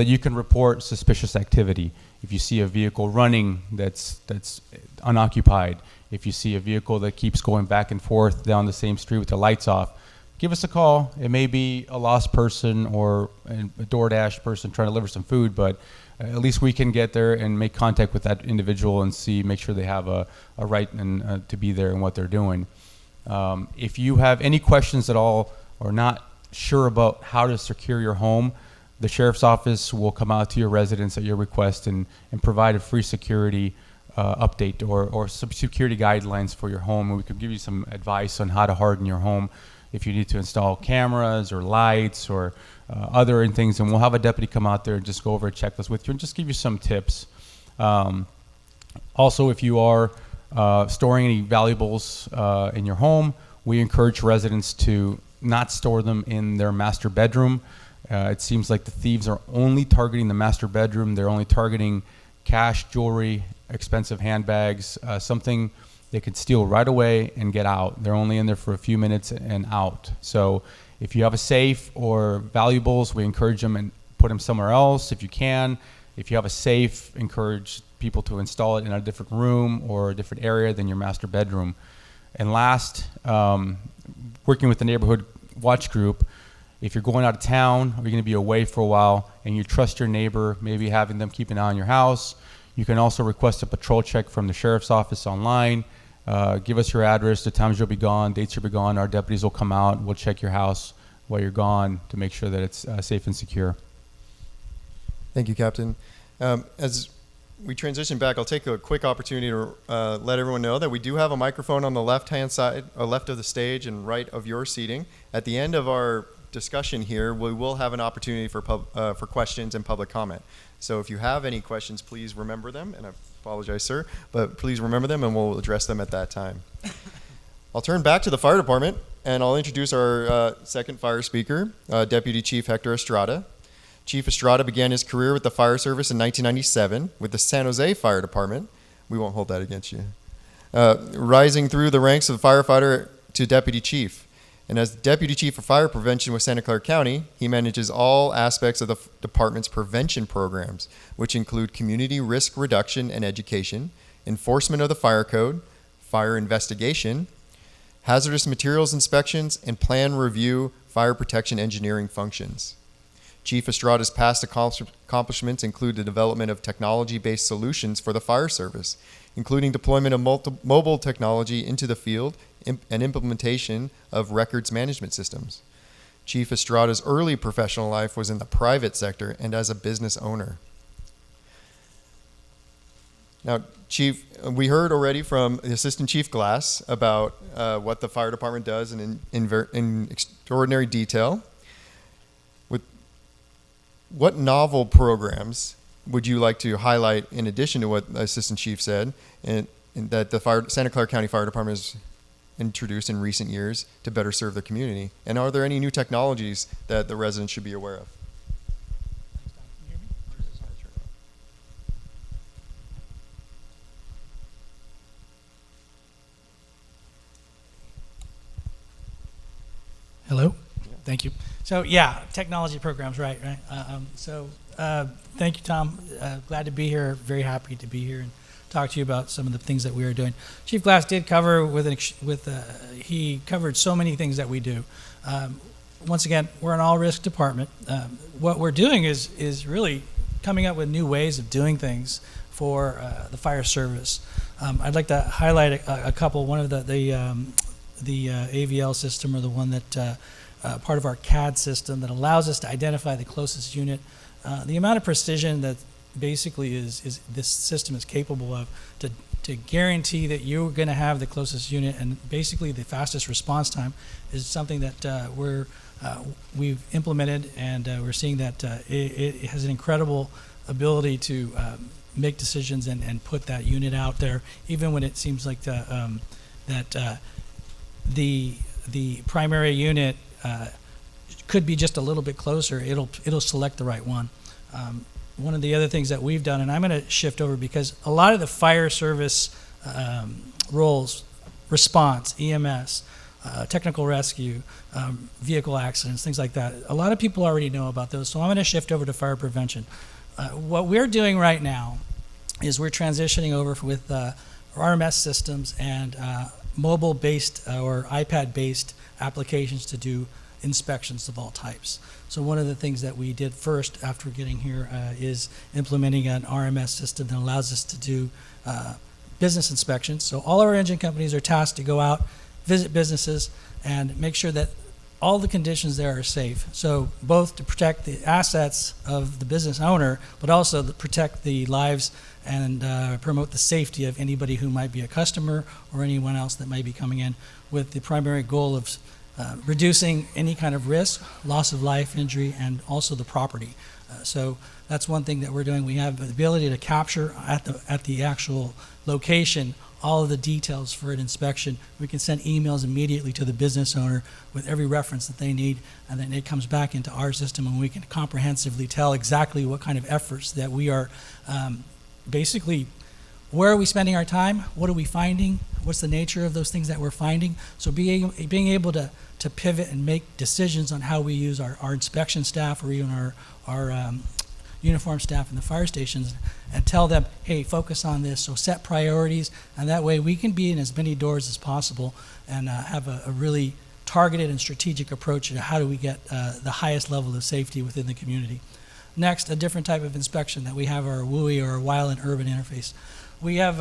you can report suspicious activity. If you see a vehicle running that's unoccupied, if you see a vehicle that keeps going back and forth down the same street with the lights off, give us a call. It may be a lost person or a DoorDash person trying to deliver some food, but at least we can get there and make contact with that individual and make sure they have a right and to be there and what they're doing. If you have any questions at all or not sure about how to secure your home, the sheriff's office will come out to your residence at your request and provide a free security update or some security guidelines for your home. And we can give you some advice on how to harden your home if you need to install cameras or lights or other things. And we'll have a deputy come out there and just go over a checklist with you and just give you some tips. Also, if you are storing any valuables in your home, we encourage residents to not store them in their master bedroom. It seems like the thieves are only targeting the master bedroom. They're only targeting cash, jewelry, expensive handbags, something they could steal right away and get out. They're only in there for a few minutes and out. So if you have a safe or valuables, we encourage them and put them somewhere else if you can. If you have a safe, encourage people to install it in a different room or a different area than your master bedroom. And last, working with the neighborhood watch group, if you're going out of town or you're going to be away for a while and you trust your neighbor, maybe having them keep an eye on your house, you can also request a patrol check from the sheriff's office online. Give us your address, the times you'll be gone, dates you'll be gone. Our deputies will come out. We'll check your house while you're gone to make sure that it's safe and secure. Thank you, Captain. As we transition back, I'll take a quick opportunity to let everyone know that we do have a microphone on the left-hand side, left of the stage and right of your seating. At the end of our discussion here, we will have an opportunity for questions and public comment. So if you have any questions, please remember them. And I apologize, sir, but please remember them and we'll address them at that time. I'll turn back to the fire department and I'll introduce our second fire speaker, Deputy Chief Hector Estrada. Chief Estrada began his career with the fire service in 1997 with the San Jose Fire Department. We won't hold that against you. Rising through the ranks of the firefighter to deputy chief. And as Deputy Chief of Fire Prevention with Santa Clara County, he manages all aspects of the department's prevention programs, which include community risk reduction and education, enforcement of the fire code, fire investigation, hazardous materials inspections, and plan review fire protection engineering functions. Chief Estrada's past accomplishments include the development of technology-based solutions for the fire service, including deployment of mobile technology into the field and implementation of records management systems. Chief Estrada's early professional life was in the private sector and as a business owner. Now, Chief, we heard already from Assistant Chief Glass about what the fire department does in extraordinary detail. What novel programs would you like to highlight in addition to what Assistant Chief said, and that the Santa Clara County Fire Department has introduced in recent years to better serve the community? And are there any new technologies that the residents should be aware of? Hello? Thank you. So yeah, technology programs, right. Thank you, Tom. Glad to be here. Very happy to be here and talk to you about some of the things that we are doing. Chief Glass did cover he covered so many things that we do. Once again, we're an all-risk department. What we're doing is really coming up with new ways of doing things for the fire service. I'd like to highlight a couple. One of the AVL system, or the one that part of our CAD system that allows us to identify the closest unit. The amount of precision that basically is this system is capable of to guarantee that you're going to have the closest unit, and basically the fastest response time is something that we've implemented, and we're seeing that it has an incredible ability to make decisions and put that unit out there, even when it seems like the primary unit could be just a little bit closer. It'll select the right one. One of the other things that we've done, and I'm going to shift over because a lot of the fire service roles, response, EMS, technical rescue, vehicle accidents, things like that, a lot of people already know about those. So I'm going to shift over to fire prevention. What we're doing right now is we're transitioning over with RMS systems and mobile-based or iPad-based applications to do inspections of all types. So one of the things that we did first after getting here is implementing an RMS system that allows us to do business inspections. So all our engine companies are tasked to go out, visit businesses, and make sure that all the conditions there are safe. So both to protect the assets of the business owner, but also to protect the lives and promote the safety of anybody who might be a customer or anyone else that might be coming in, with the primary goal of reducing any kind of risk, loss of life, injury, and also the property. So that's one thing that we're doing. We have the ability to capture at the actual location all of the details for an inspection. We can send emails immediately to the business owner with every reference that they need, and then it comes back into our system, and we can comprehensively tell exactly what kind of efforts that we are basically, where are we spending our time? What are we finding? What's the nature of those things that we're finding? So being able to pivot and make decisions on how we use our inspection staff, or even our uniform staff in the fire stations, and tell them, hey, focus on this. So set priorities, and that way we can be in as many doors as possible and have a really targeted and strategic approach to how do we get the highest level of safety within the community. Next, a different type of inspection that we have, our WUI, or our wild and urban interface. We have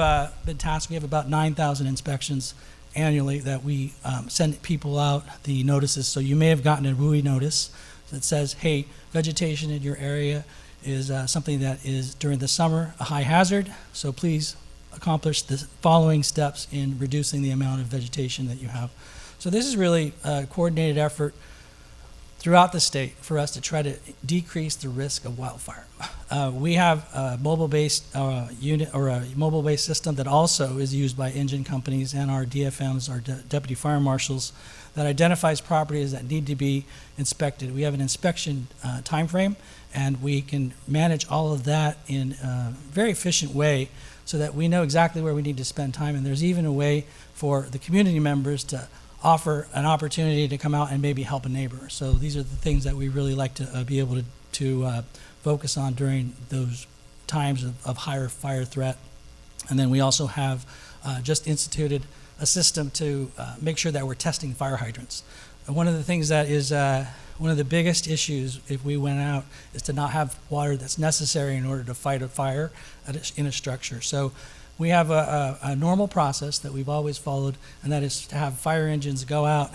been tasked, we have about 9,000 inspections annually that we send people out the notices. So you may have gotten a WUI notice that says, hey, vegetation in your area is something that is during the summer a high hazard, so please accomplish the following steps in reducing the amount of vegetation that you have. So this is really a coordinated effort throughout the state for us to try to decrease the risk of wildfire. We have a mobile-based unit, or a mobile-based system that also is used by engine companies and our DFMs, our deputy fire marshals, that identifies properties that need to be inspected. We have an inspection time frame, and we can manage all of that in a very efficient way so that we know exactly where we need to spend time. And there's even a way for the community members to offer an opportunity to come out and maybe help a neighbor. So these are the things that we really like to be able to focus on during those times of higher fire threat. And then we also have just instituted a system to make sure that we're testing fire hydrants. And one of the things that is one of the biggest issues if we went out is to not have water that's necessary in order to fight a fire in a structure. So we have a normal process that we've always followed, and that is to have fire engines go out,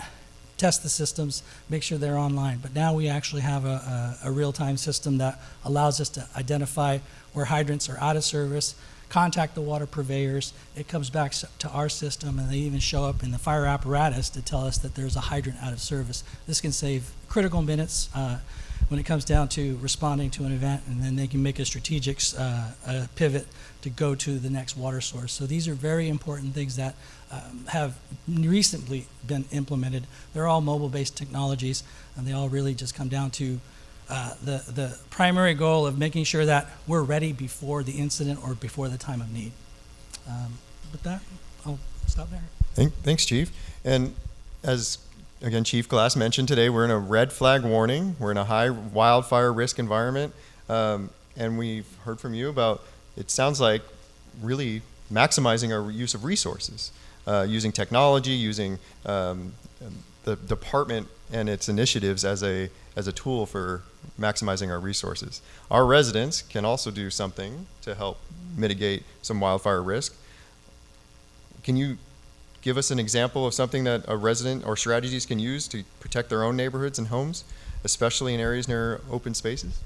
test the systems, make sure they're online. But now we actually have a real-time system that allows us to identify where hydrants are out of service, contact the water purveyors. It comes back to our system, and they even show up in the fire apparatus to tell us that there's a hydrant out of service. This can save critical minutes when it comes down to responding to an event, and then they can make a strategic pivot to go to the next water source. So these are very important things that have recently been implemented. They're all mobile-based technologies, and they all really just come down to the primary goal of making sure that we're ready before the incident or before the time of need. With that, I'll stop there. Thanks, Chief. And as, again, Chief Glass mentioned today, we're in a red flag warning. We're in a high wildfire risk environment. And we've heard from you about, it sounds like, really maximizing our use of resources, using technology, using the department and its initiatives as a tool for maximizing our resources. Our residents can also do something to help mitigate some wildfire risk. Can you give us an example of something that a resident or strategies can use to protect their own neighborhoods and homes, especially in areas near open spaces?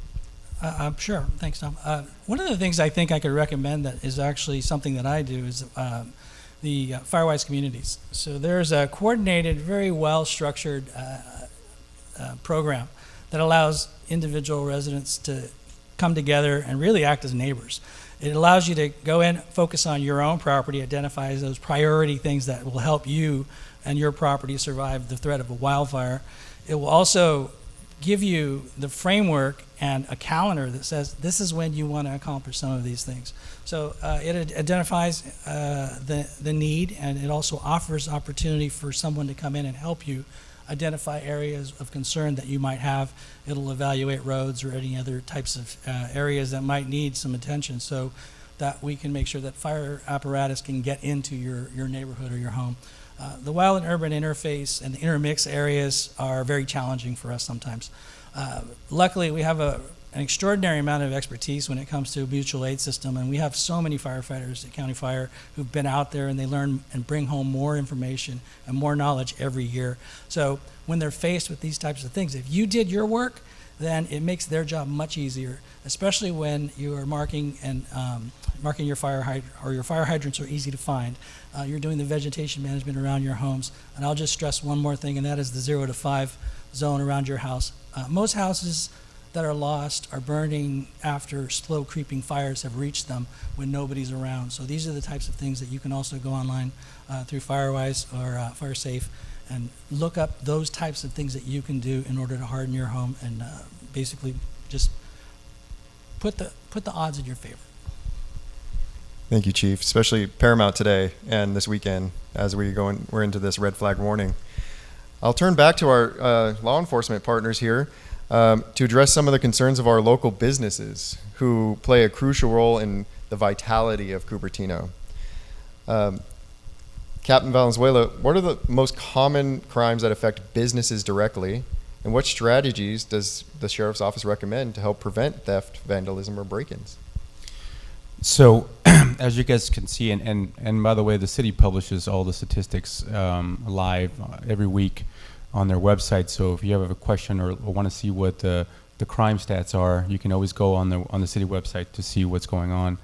Sure, thanks, Tom. One of the things I think I could recommend that is actually something that I do is the Firewise communities. So there's a coordinated, very well-structured program that allows individual residents to come together and really act as neighbors. It allows you to go in, focus on your own property, identify those priority things that will help you and your property survive the threat of a wildfire. It will also give you the framework and a calendar that says this is when you want to accomplish some of these things. So it identifies the need, and it also offers opportunity for someone to come in and help you identify areas of concern that you might have. It'll evaluate roads or any other types of areas that might need some attention, so that we can make sure that fire apparatus can get into your neighborhood or your home. The wild and urban interface and the intermix areas are very challenging for us sometimes. Luckily, we have an extraordinary amount of expertise when it comes to a mutual aid system, and we have so many firefighters at County Fire who've been out there, and they learn and bring home more information and more knowledge every year. So when they're faced with these types of things, if you did your work, then it makes their job much easier, especially when you are marking your fire hydrant, or your fire hydrants are easy to find. You're doing the vegetation management around your homes. And I'll just stress one more thing, and that is the 0 to 5 zone around your house. Most houses that are lost are burning after slow creeping fires have reached them when nobody's around. So these are the types of things that you can also go online through Firewise or FireSafe and look up those types of things that you can do in order to harden your home and basically just put the odds in your favor. Thank you, Chief. Especially paramount today and this weekend as we're into this red flag warning. I'll turn back to our law enforcement partners here to address some of the concerns of our local businesses who play a crucial role in the vitality of Cupertino. Captain Valenzuela, what are the most common crimes that affect businesses directly, and what strategies does the Sheriff's Office recommend to help prevent theft, vandalism, or break-ins? So, as you guys can see, and by the way, the city publishes all the statistics live every week on their website. So if you have a question or want to see what the crime stats are, you can always go on the city website to see what's going on.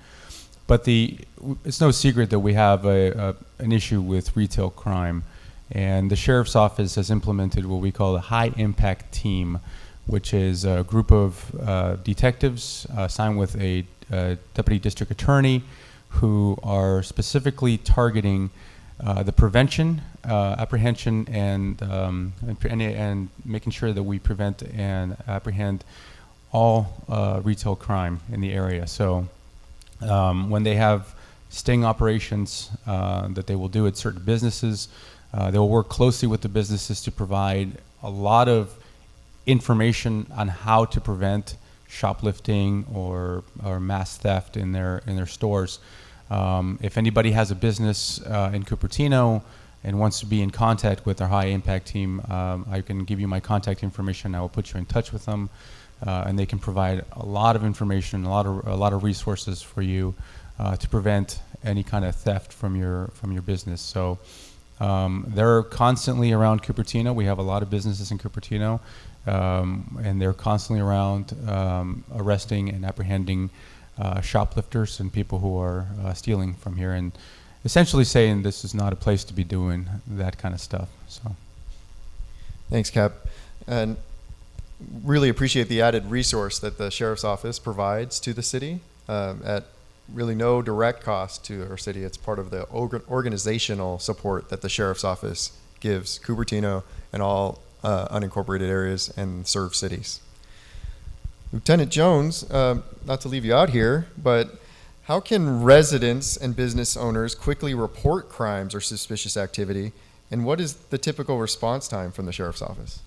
But it's no secret that we have an issue with retail crime, and the Sheriff's Office has implemented what we call a high impact team, which is a group of detectives assigned with a deputy district attorney who are specifically targeting the prevention, apprehension, and making sure that we prevent and apprehend all retail crime in the area. So when they have sting operations that they will do at certain businesses, they will work closely with the businesses to provide a lot of information on how to prevent shoplifting or mass theft in their stores. If anybody has a business in Cupertino and wants to be in contact with our high impact team, I can give you my contact information. I will put you in touch with them, and they can provide a lot of information, a lot of resources for you to prevent any kind of theft from your business. So they're constantly around Cupertino. We have a lot of businesses in Cupertino, and they're constantly around arresting and apprehending shoplifters and people who are stealing from here, and essentially saying this is not a place to be doing that kind of stuff. So, thanks, Cap, and really appreciate the added resource that the Sheriff's Office provides to the city at really no direct cost to our city. It's part of the organizational support that the Sheriff's Office gives Cupertino and all unincorporated areas and served cities. Lieutenant Jones, not to leave you out here, but how can residents and business owners quickly report crimes or suspicious activity, and what is the typical response time from the Sheriff's Office?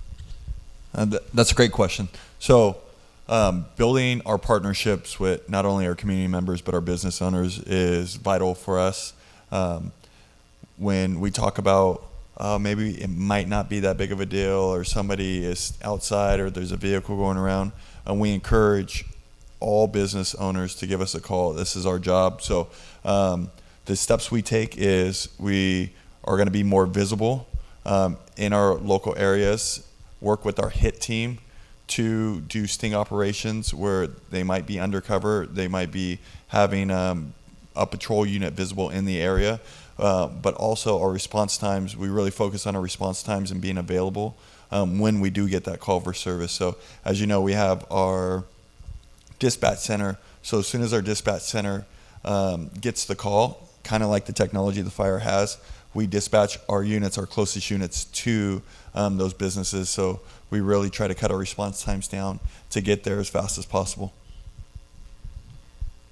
That's a great question. So building our partnerships with not only our community members but our business owners is vital for us. When we talk about maybe it might not be that big of a deal, or somebody is outside, or there's a vehicle going around, we encourage all business owners to give us a call. This is our job. So the steps we take is we are going to be more visible in our local areas, work with our HIT team to do sting operations where they might be undercover, they might be having a patrol unit visible in the area, but also our response times. We really focus on our response times and being available when we do get that call for service. So as you know, we have our dispatch center. So as soon as our dispatch center gets the call, kind of like the technology the fire has, we dispatch our units, our closest units, to those businesses. So we really try to cut our response times down to get there as fast as possible.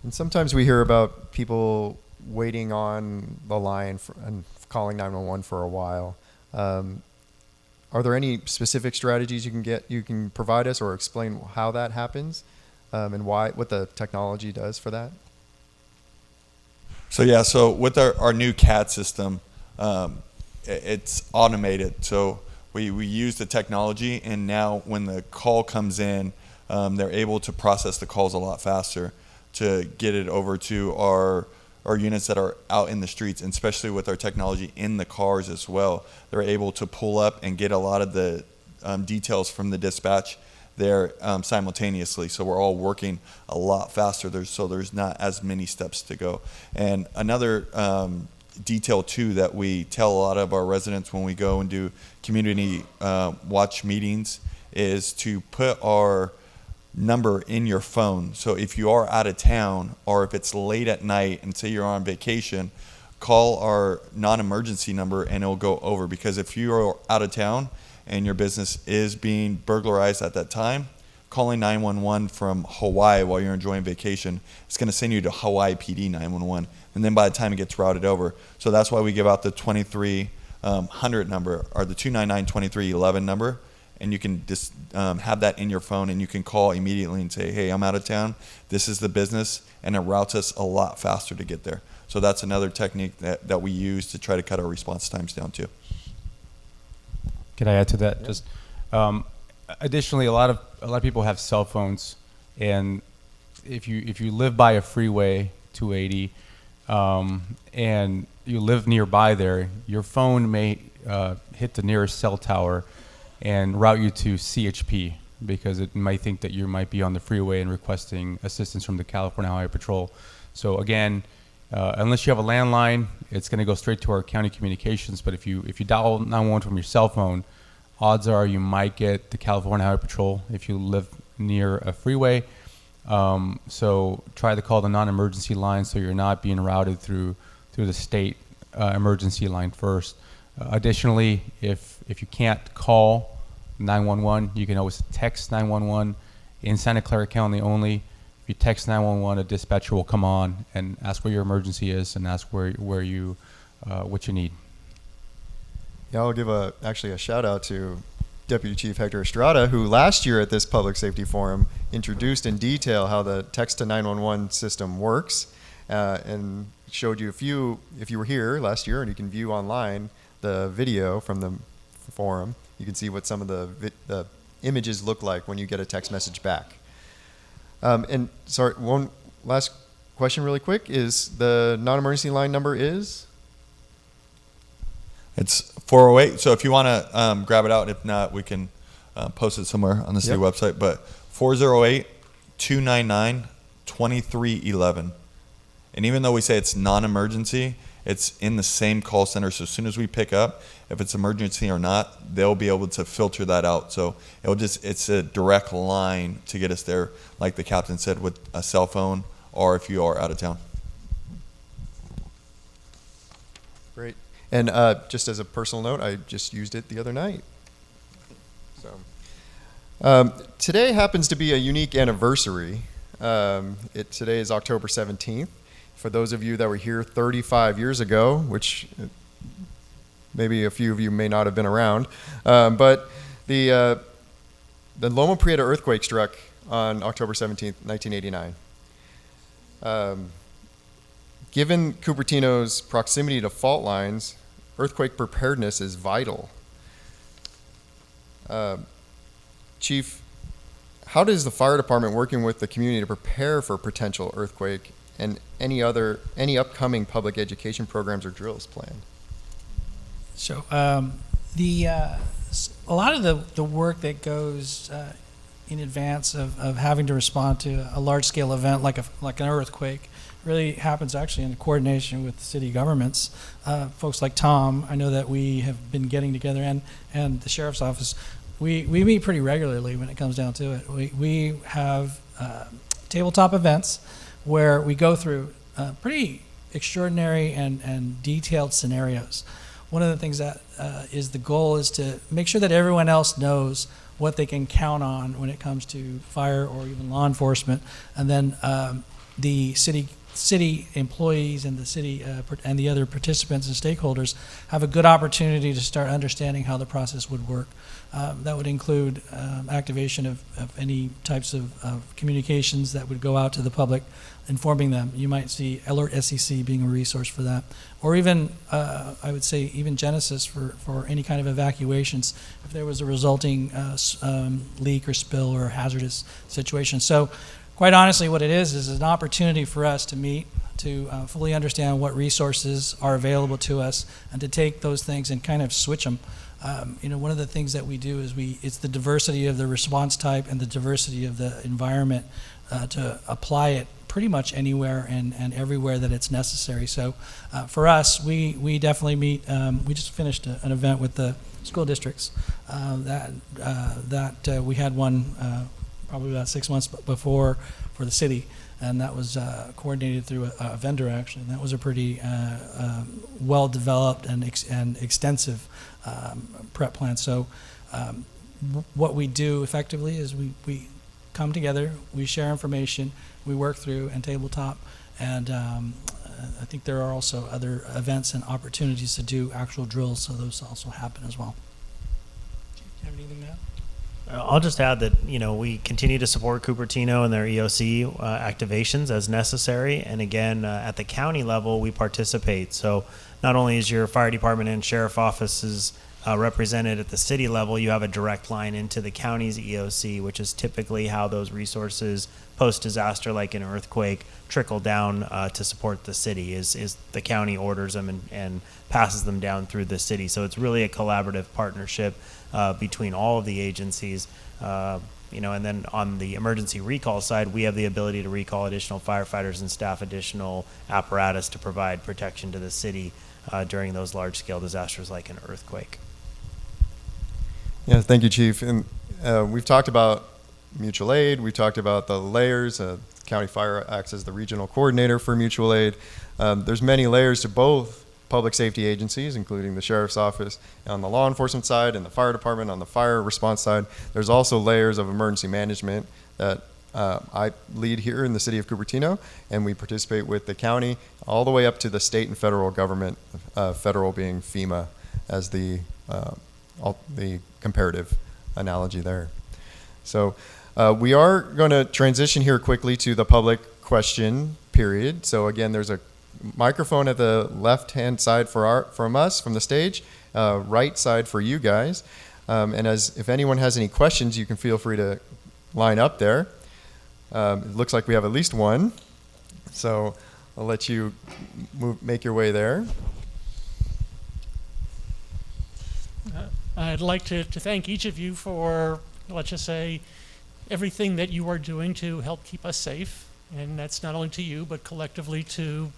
And sometimes we hear about people waiting on the line and calling 911 for a while. Are there any specific strategies you can provide us, or explain how that happens, and what the technology does for that? So with our new CAD system, it's automated. So we use the technology, and now when the call comes in, they're able to process the calls a lot faster to get it over to our units that are out in the streets, and especially with our technology in the cars as well. They're able to pull up and get a lot of the details from the dispatch there simultaneously. So we're all working a lot faster. There's not as many steps to go. And another detail too that we tell a lot of our residents when we go and do community watch meetings is to put our number in your phone. So if you are out of town, or if it's late at night and say you're on vacation, call our non-emergency number and it'll go over. Because if you are out of town and your business is being burglarized at that time, calling 911 from Hawaii while you're enjoying vacation, it's going to send you to Hawaii PD 911, and then by the time it gets routed over. So that's why we give out the 2300 number, or the 299-2311 number, and you can just have that in your phone, and you can call immediately and say, hey, I'm out of town, this is the business, and it routes us a lot faster to get there. So that's another technique that we use to try to cut our response times down too. Can I add to that? Just additionally, a lot of people have cell phones, and if you live by a freeway 280 and you live nearby there, your phone may hit the nearest cell tower and route you to CHP, because it might think that you might be on the freeway and requesting assistance from the California Highway Patrol. So again, unless you have a landline, it's going to go straight to our county communications. But if you dial 911 from your cell phone, odds are you might get the California Highway Patrol if you live near a freeway. So try to call the non-emergency line so you're not being routed through the state emergency line first. Additionally, if you can't call 911, you can always text 911 in Santa Clara County only. If you text 911, a dispatcher will come on and ask where your emergency is and ask where you what you need. Yeah, I'll give actually a shout out to Deputy Chief Hector Estrada, who last year at this Public Safety Forum introduced in detail how the text to 911 system works, and showed you a few, if you were here last year, and you can view online the video from the forum. You can see what some of the images look like when you get a text message back. And sorry, one last question really quick is the non-emergency line number is? It's 408. So if you want to grab it out, if not, we can post it somewhere on the city website. But 408-299-2311. And even though we say it's non-emergency, it's in the same call center. So as soon as we pick up, if it's emergency or not, they'll be able to filter that out. So it's a direct line to get us there, like the captain said, with a cell phone or if you are out of town. Great. And just as a personal note, I just used it the other night. So today happens to be a unique anniversary. Today is October 17th. For those of you that were here 35 years ago, which maybe a few of you may not have been around, but the Loma Prieta earthquake struck on October 17th, 1989. Given Cupertino's proximity to fault lines, earthquake preparedness is vital. Chief, how does the fire department working with the community to prepare for a potential earthquake and any upcoming public education programs or drills planned? So a lot of the work that goes in advance of having to respond to a large-scale event like an earthquake really happens actually in coordination with the city governments. Folks like Tom, I know that we have been getting together, and the sheriff's office. We meet pretty regularly when it comes down to it. We have tabletop events where we go through pretty extraordinary and detailed scenarios. One of the things that is the goal is to make sure that everyone else knows what they can count on when it comes to fire or even law enforcement, and then the city employees and the city and the other participants and stakeholders have a good opportunity to start understanding how the process would work. That would include activation of any types of communications that would go out to the public, informing them. You might see Alert SEC being a resource for that, or even I would say even Genesis for any kind of evacuations if there was a resulting leak or spill or hazardous situation. So quite honestly, what it is an opportunity for us to meet, to fully understand what resources are available to us, and to take those things and kind of switch them. One of the things that we do is it's the diversity of the response type and the diversity of the environment to apply it pretty much anywhere and everywhere that it's necessary. So for us, we definitely meet. We just finished an event with the school districts that we had one probably about 6 months before for the city, and that was coordinated through a vendor actually, and that was a pretty well-developed and extensive prep plan. So what we do effectively is we come together, we share information, we work through and tabletop, and I think there are also other events and opportunities to do actual drills, so those also happen as well. Do you have anything to add? I'll just add that we continue to support Cupertino and their EOC activations as necessary, and again at the county level we participate. So not only is your fire department and sheriff offices represented at the city level, you have a direct line into the county's EOC, which is typically how those resources post-disaster, like an earthquake, trickle down to support the city. Is the county orders them and passes them down through the city. So it's really a collaborative partnership between all of the agencies. And then on the emergency recall side, we have the ability to recall additional firefighters and staff, additional apparatus to provide protection to the city during those large-scale disasters like an earthquake. Yeah, thank you, Chief. And we've talked about mutual aid. We talked about the layers. County Fire acts as the regional coordinator for mutual aid. There's many layers to both public safety agencies, including the Sheriff's Office on the law enforcement side and the fire department on the fire response side. There's also layers of emergency management that I lead here in the city of Cupertino, and we participate with the county all the way up to the state and federal government, federal being FEMA as the comparative analogy there. So we are going to transition here quickly to the public question period. So again, there's a microphone at the left-hand side from us, from the stage, right side for you guys. And if anyone has any questions, you can feel free to line up there. It looks like we have at least one, so I'll let you make your way there. I'd like to thank each of you for, let's just say, everything that you are doing to help keep us safe. And that's not only to you, but collectively to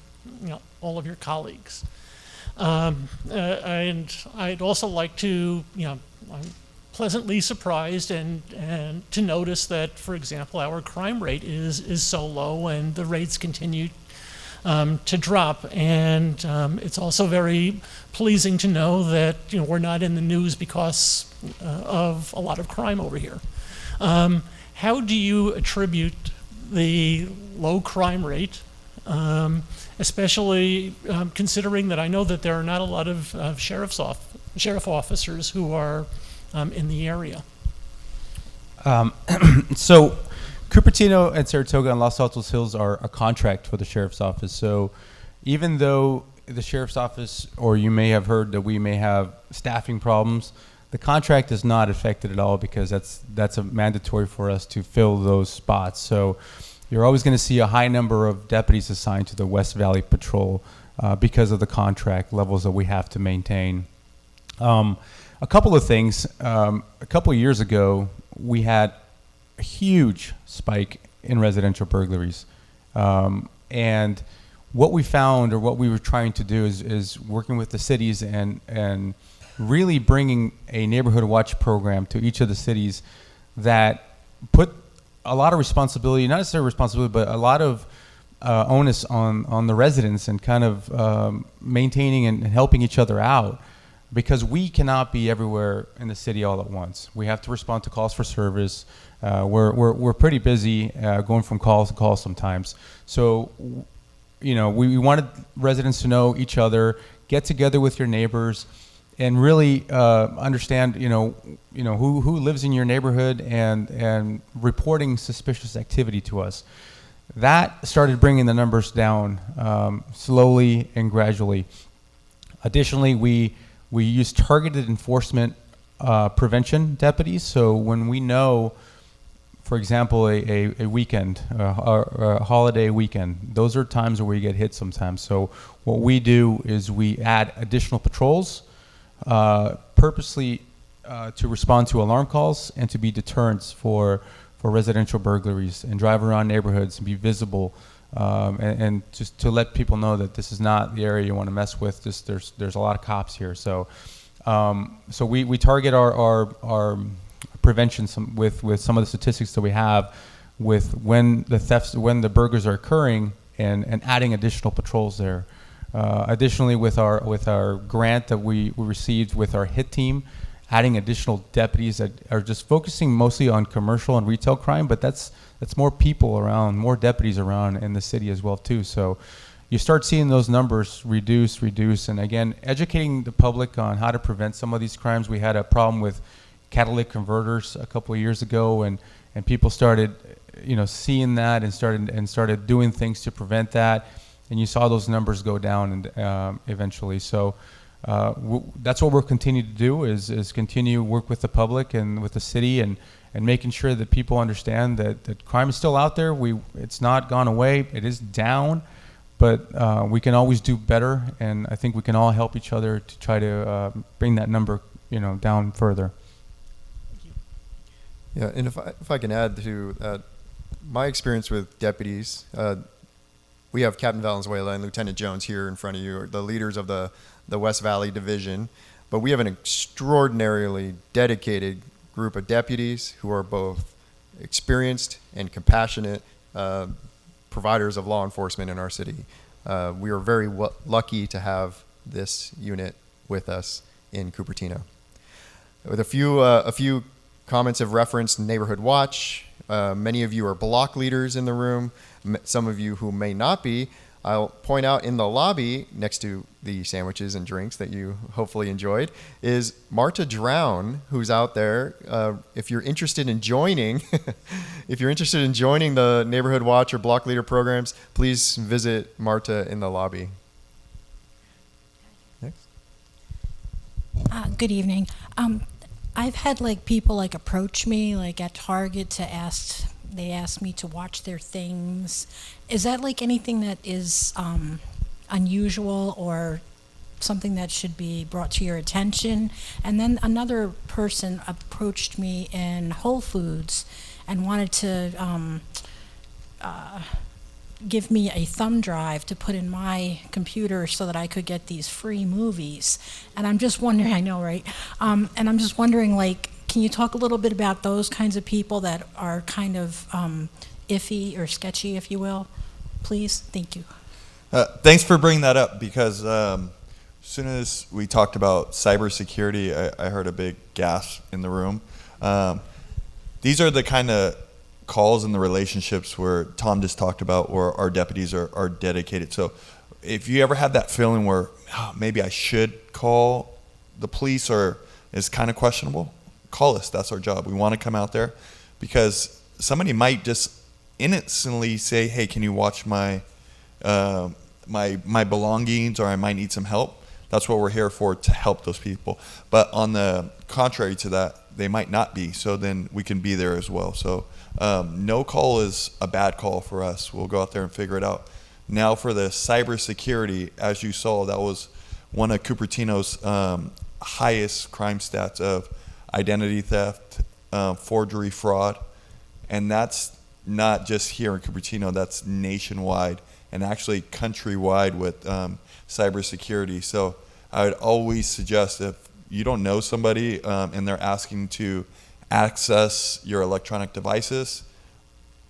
all of your colleagues. And I'd also like to, I'm pleasantly surprised and to notice that, for example, our crime rate is so low and the rates continue to drop. And it's also very pleasing to know that we're not in the news because of a lot of crime over here. How do you attribute the low crime rate, especially considering that I know that there are not a lot of sheriff officers who are in the area? So Cupertino and Saratoga and Los Altos Hills are a contract for the sheriff's office. So even though the sheriff's office, or you may have heard that we may have staffing problems, the contract is not affected at all because that's a mandatory for us to fill those spots. So you're always going to see a high number of deputies assigned to the West Valley Patrol because of the contract levels that we have to maintain. A couple of things. A couple of years ago, we had a huge spike in residential burglaries. And what we found, or what we were trying to do, is working with the cities and really bringing a neighborhood watch program to each of the cities that put a lot of responsibility, not necessarily responsibility, but a lot of onus on the residents and kind of maintaining and helping each other out, because we cannot be everywhere in the city all at once. We have to respond to calls for service. We're pretty busy going from call to call sometimes. So, we wanted residents to know each other, get together with your neighbors, and really understand, who lives in your neighborhood and reporting suspicious activity to us. That started bringing the numbers down slowly and gradually. Additionally, we use targeted enforcement prevention deputies. So when we know, for example, a weekend, a holiday weekend, those are times where we get hit sometimes. So what we do is we add additional patrols purposely to respond to alarm calls and to be deterrents for residential burglaries, and drive around neighborhoods and be visible, and just to let people know that this is not the area you want to mess with. There's a lot of cops here. So we target our prevention with some of the statistics that we have with when the burglars are occurring, and adding additional patrols there. Additionally, with our grant that we received with our HIT team, adding additional deputies that are just focusing mostly on commercial and retail crime, but that's more people around, more deputies around in the city as well too. So you start seeing those numbers reduce, and again, educating the public on how to prevent some of these crimes. We had a problem with catalytic converters a couple of years ago, and people started, seeing that and started doing things to prevent that. And you saw those numbers go down, and eventually. So that's what we'll continue to do is continue work with the public and with the city, and making sure that people understand that crime is still out there. It's not gone away. It is down, but we can always do better. And I think we can all help each other to try to bring that number, down further. Yeah, and if I can add to my experience with deputies. We have Captain Valenzuela and Lieutenant Jones here in front of you, the leaders of the West Valley Division. But we have an extraordinarily dedicated group of deputies who are both experienced and compassionate providers of law enforcement in our city. We are very lucky to have this unit with us in Cupertino. With a few comments of reference, Neighborhood Watch. Many of you are block leaders in the room. Some of you who may not be I'll point out in the lobby, next to the sandwiches and drinks that you hopefully enjoyed, is Marta Drown, who's out there. If you're interested in joining, the Neighborhood Watch or Block Leader programs, please visit Marta in the lobby. Next. Good evening. I've had people approach me at Target to ask. They ask me to watch their things. Is that anything that is unusual or something that should be brought to your attention? And then another person approached me in Whole Foods and wanted to give me a thumb drive to put in my computer so that I could get these free movies. And I'm just wondering, I know, right? And I'm just wondering, can you talk a little bit about those kinds of people that are kind of iffy or sketchy, if you will, please? Thank you. Thanks for bringing that up, because as soon as we talked about cybersecurity, I heard a big gasp in the room. These are the kind of calls and the relationships where Tom just talked about, where our deputies are dedicated. So if you ever have that feeling where maybe I should call the police or it's kind of questionable, call us. That's our job. We want to come out there, because somebody might just innocently say, hey, can you watch my my belongings, or I might need some help. That's what we're here for, to help those people. But on the contrary to that, they might not be, so then we can be there as well. So no call is a bad call for us. We'll go out there and figure it out. Now for the cybersecurity, as you saw, that was one of Cupertino's highest crime stats of identity theft, forgery, fraud, and that's not just here in Cupertino, that's nationwide and actually countrywide with cybersecurity. So I would always suggest, if you don't know somebody and they're asking to access your electronic devices,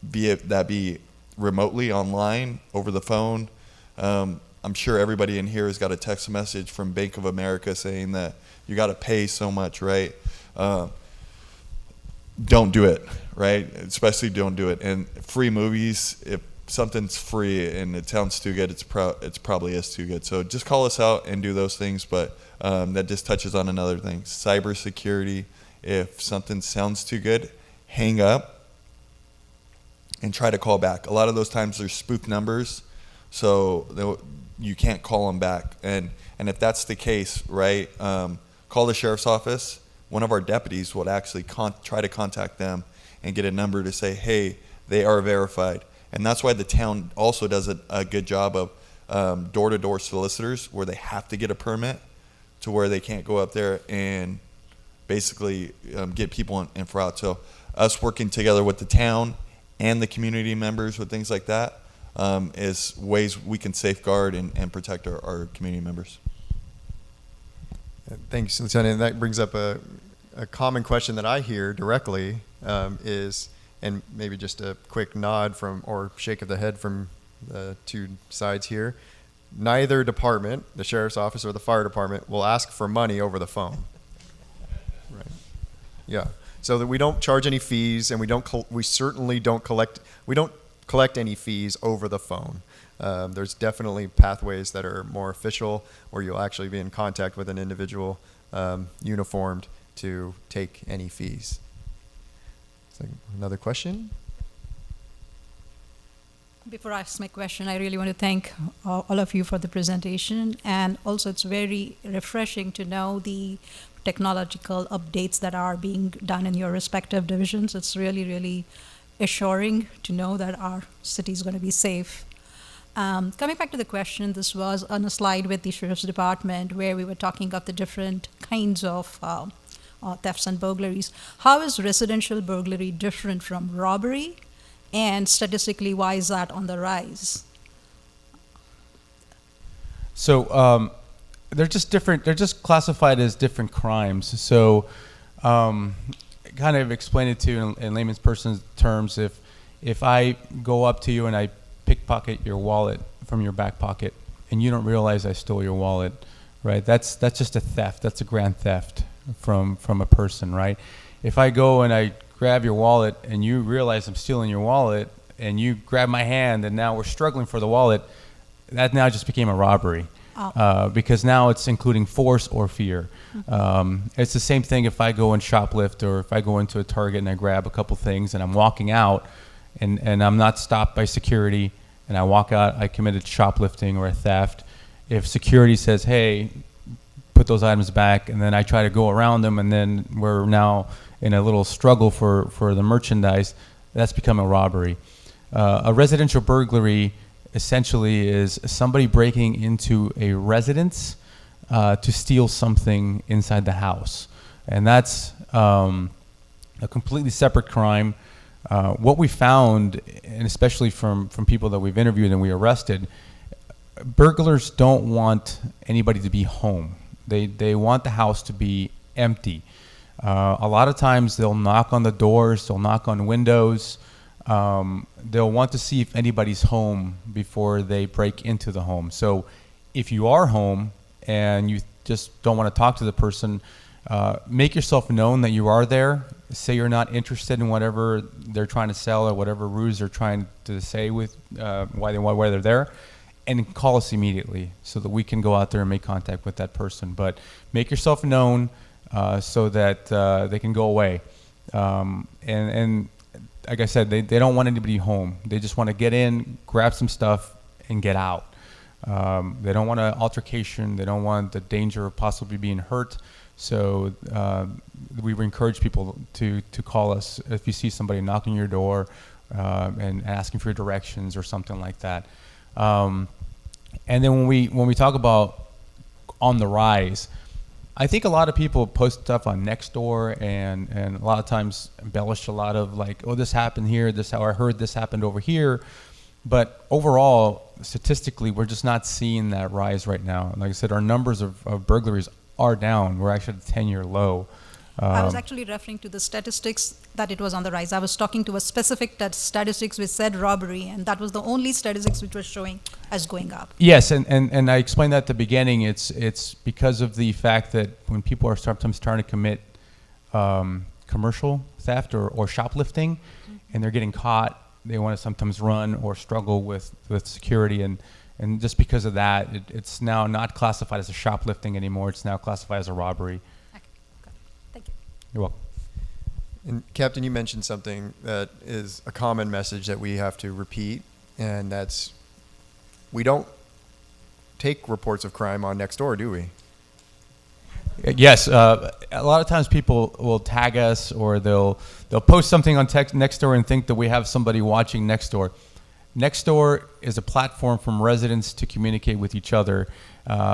be remotely, online, over the phone. I'm sure everybody in here has got a text message from Bank of America saying that you got to pay so much, right? Don't do it, right? Especially don't do it. And free movies, if something's free and it sounds too good, it's probably is too good. So just call us out and do those things. But that just touches on another thing. Cybersecurity, if something sounds too good, hang up and try to call back. A lot of those times there's spoof numbers, so you can't call them back. And if that's the case, right, call the sheriff's office. One of our deputies will actually try to contact them and get a number to say, hey, they are verified. And that's why the town also does a good job of door-to-door solicitors, where they have to get a permit, to where they can't go up there and basically get people in fraud. So us working together with the town and the community members with things like that is ways we can safeguard and protect our community members. Thanks, Lieutenant. That brings up a common question that I hear directly is, and maybe just a quick nod or shake of the head from the two sides here, neither department, the sheriff's office or the fire department, will ask for money over the phone. Right. Yeah. So that we don't charge any fees, and we certainly don't collect any fees over the phone. There's definitely pathways that are more official, where you'll actually be in contact with an individual uniformed to take any fees. So another question? Before I ask my question, I really want to thank all of you for the presentation, and also it's very refreshing to know the technological updates that are being done in your respective divisions. It's really, really assuring to know that our city is going to be safe. Coming back to the question, this was on a slide with the Sheriff's Department where we were talking of the different kinds of thefts and burglaries. How is residential burglary different from robbery? And statistically, why is that on the rise? So they're just different. They're just classified as different crimes. So kind of explain it to you in layman's person's terms. If I go up to you and I pickpocket your wallet from your back pocket and you don't realize I stole your wallet, right? That's just a theft. That's a grand theft from a person, right? If I go and I grab your wallet and you realize I'm stealing your wallet and you grab my hand and now we're struggling for the wallet, that now just became a robbery. Because now it's including force or fear. It's the same thing if I go and shoplift, or if I go into a Target and I grab a couple things and I'm walking out and I'm not stopped by security and I walk out, I committed shoplifting or a theft. If security says, hey, put those items back, and then I try to go around them, and then we're now in a little struggle for the merchandise, that's become a robbery. A residential burglary essentially is somebody breaking into a residence to steal something inside the house. And that's a completely separate crime. What we found, and especially from people that we've interviewed and we arrested, burglars don't want anybody to be home. They want the house to be empty. A lot of times they'll knock on the doors, they'll knock on windows. They'll want to see if anybody's home before they break into the home. So if you are home and you just don't want to talk to the person, make yourself known that you are there. Say you're not interested in whatever they're trying to sell or whatever ruse they're trying to say with why they're there, and call us immediately so that we can go out there and make contact with that person. But make yourself known so that they can go away. And like I said, they don't want anybody home. They just want to get in, grab some stuff, and get out. They don't want an altercation. They don't want the danger of possibly being hurt. So we encourage people to call us if you see somebody knocking your door and asking for your directions or something like that. And then when we talk about on the rise, I think a lot of people post stuff on Nextdoor and a lot of times embellish a lot of like, oh, this happened here, this how I heard this happened over here. But overall, statistically, we're just not seeing that rise right now. Like I said, our numbers of burglaries are down. We're actually at a 10-year low. I was actually referring to the statistics that it was on the rise. I was talking to a specific statistics which said robbery, and that was the only statistics which was showing as going up. Yes, and I explained that at the beginning. It's because of the fact that when people are sometimes trying to commit commercial theft or shoplifting, and they're getting caught, they want to sometimes run or struggle with security, and just because of that, it's now not classified as a shoplifting anymore. It's now classified as a robbery. Thank you. You're welcome. And Captain, you mentioned something that is a common message that we have to repeat, and that's we don't take reports of crime on Nextdoor, do we? Yes, a lot of times people will tag us or they'll post something on Nextdoor and think that we have somebody watching Nextdoor. Nextdoor is a platform from residents to communicate with each other,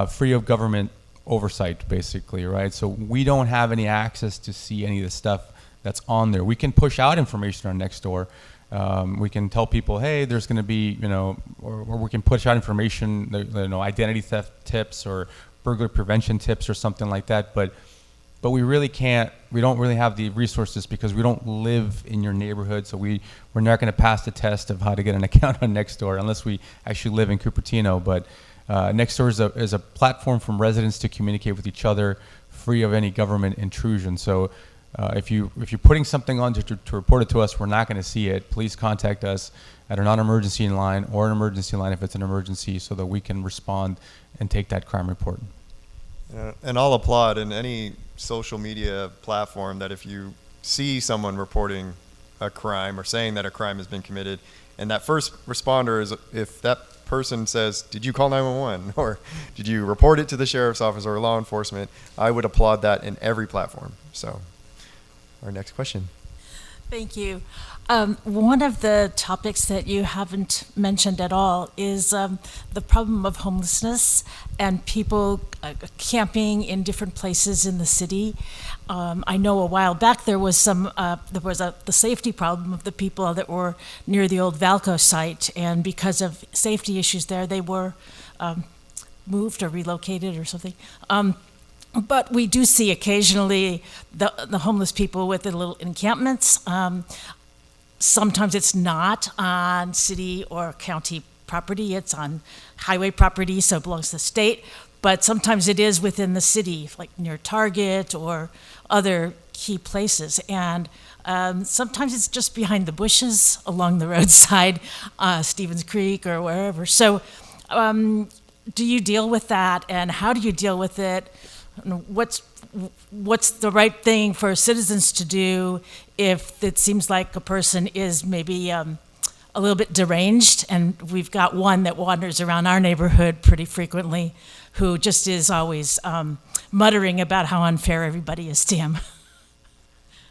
free of government oversight, basically, right? So we don't have any access to see any of the stuff that's on there. We can push out information on Nextdoor. We can tell people, hey, there's going to be, or we can push out information, identity theft tips or burglary prevention tips or something like that. But we really can't. We don't really have the resources because we don't live in your neighborhood. So we're not going to pass the test of how to get an account on Nextdoor unless we actually live in Cupertino. But Nextdoor is a platform from residents to communicate with each other, free of any government intrusion. So if you're putting something on to report it to us, we're not going to see it. Please contact us at a non-emergency line or an emergency line if it's an emergency, so that we can respond and take that crime report. And I'll applaud in any social media platform that if you see someone reporting a crime or saying that a crime has been committed, and that first responder is, if that person says, did you call 911 or did you report it to the sheriff's office or law enforcement, I would applaud that in every platform. So our next question. Thank you. One of the topics that you haven't mentioned at all is the problem of homelessness and people camping in different places in the city. I know a while back there was the safety problem of the people that were near the old Valco site, and because of safety issues there, they were moved or relocated or something. But we do see occasionally the homeless people with the little encampments. Sometimes it's not on city or county property, it's on highway property, so it belongs to the state. But sometimes it is within the city, like near Target or other key places. And sometimes it's just behind the bushes along the roadside, Stevens Creek or wherever. So do you deal with that, and how do you deal with it? What's the right thing for citizens to do if it seems like a person is maybe a little bit deranged? And we've got one that wanders around our neighborhood pretty frequently who just is always muttering about how unfair everybody is to him.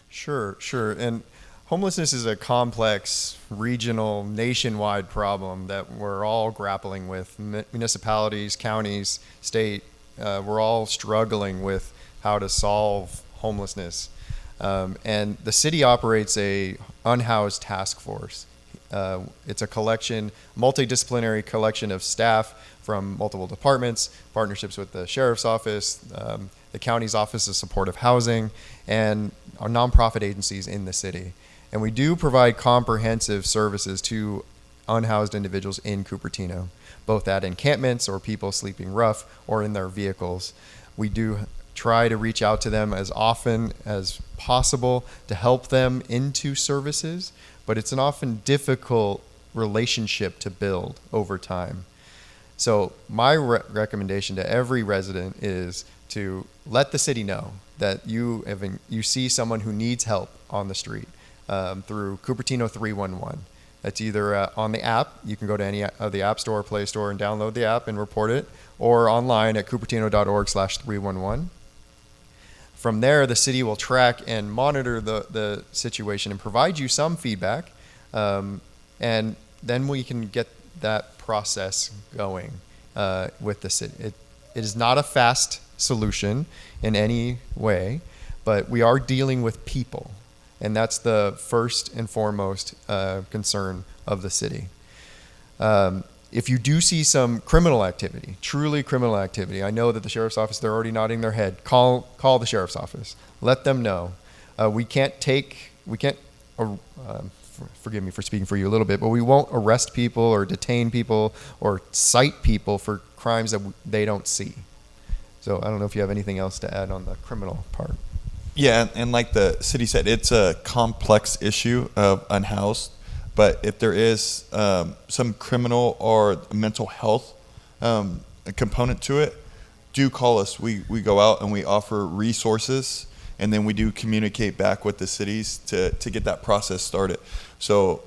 Sure. And homelessness is a complex, regional, nationwide problem that we're all grappling with. Municipalities, counties, state, we're all struggling with how to solve homelessness. And the city operates a unhoused task force. It's a multidisciplinary collection of staff from multiple departments, partnerships with the sheriff's office, the county's office of supportive housing, and our nonprofit agencies in the city. And we do provide comprehensive services to unhoused individuals in Cupertino, both at encampments or people sleeping rough or in their vehicles. We do try to reach out to them as often as possible to help them into services, but it's an often difficult relationship to build over time. So my recommendation to every resident is to let the city know that you see someone who needs help on the street through Cupertino 311. That's either on the app. You can go to any of the App Store or Play Store and download the app and report it, or online at cupertino.org/311. From there, the city will track and monitor the situation and provide you some feedback, and then we can get that process going with the city. It is not a fast solution in any way, but we are dealing with people, and that's the first and foremost concern of the city. If you do see some criminal activity, truly criminal activity, I know that the sheriff's office, they're already nodding their head. Call the sheriff's office. Let them know. Forgive me for speaking for you a little bit, but we won't arrest people or detain people or cite people for crimes that they don't see. So I don't know if you have anything else to add on the criminal part. Yeah, and like the city said, it's a complex issue of unhoused. But if there is some criminal or mental health component to it, do call us. We go out and we offer resources, and then we do communicate back with the cities to get that process started. So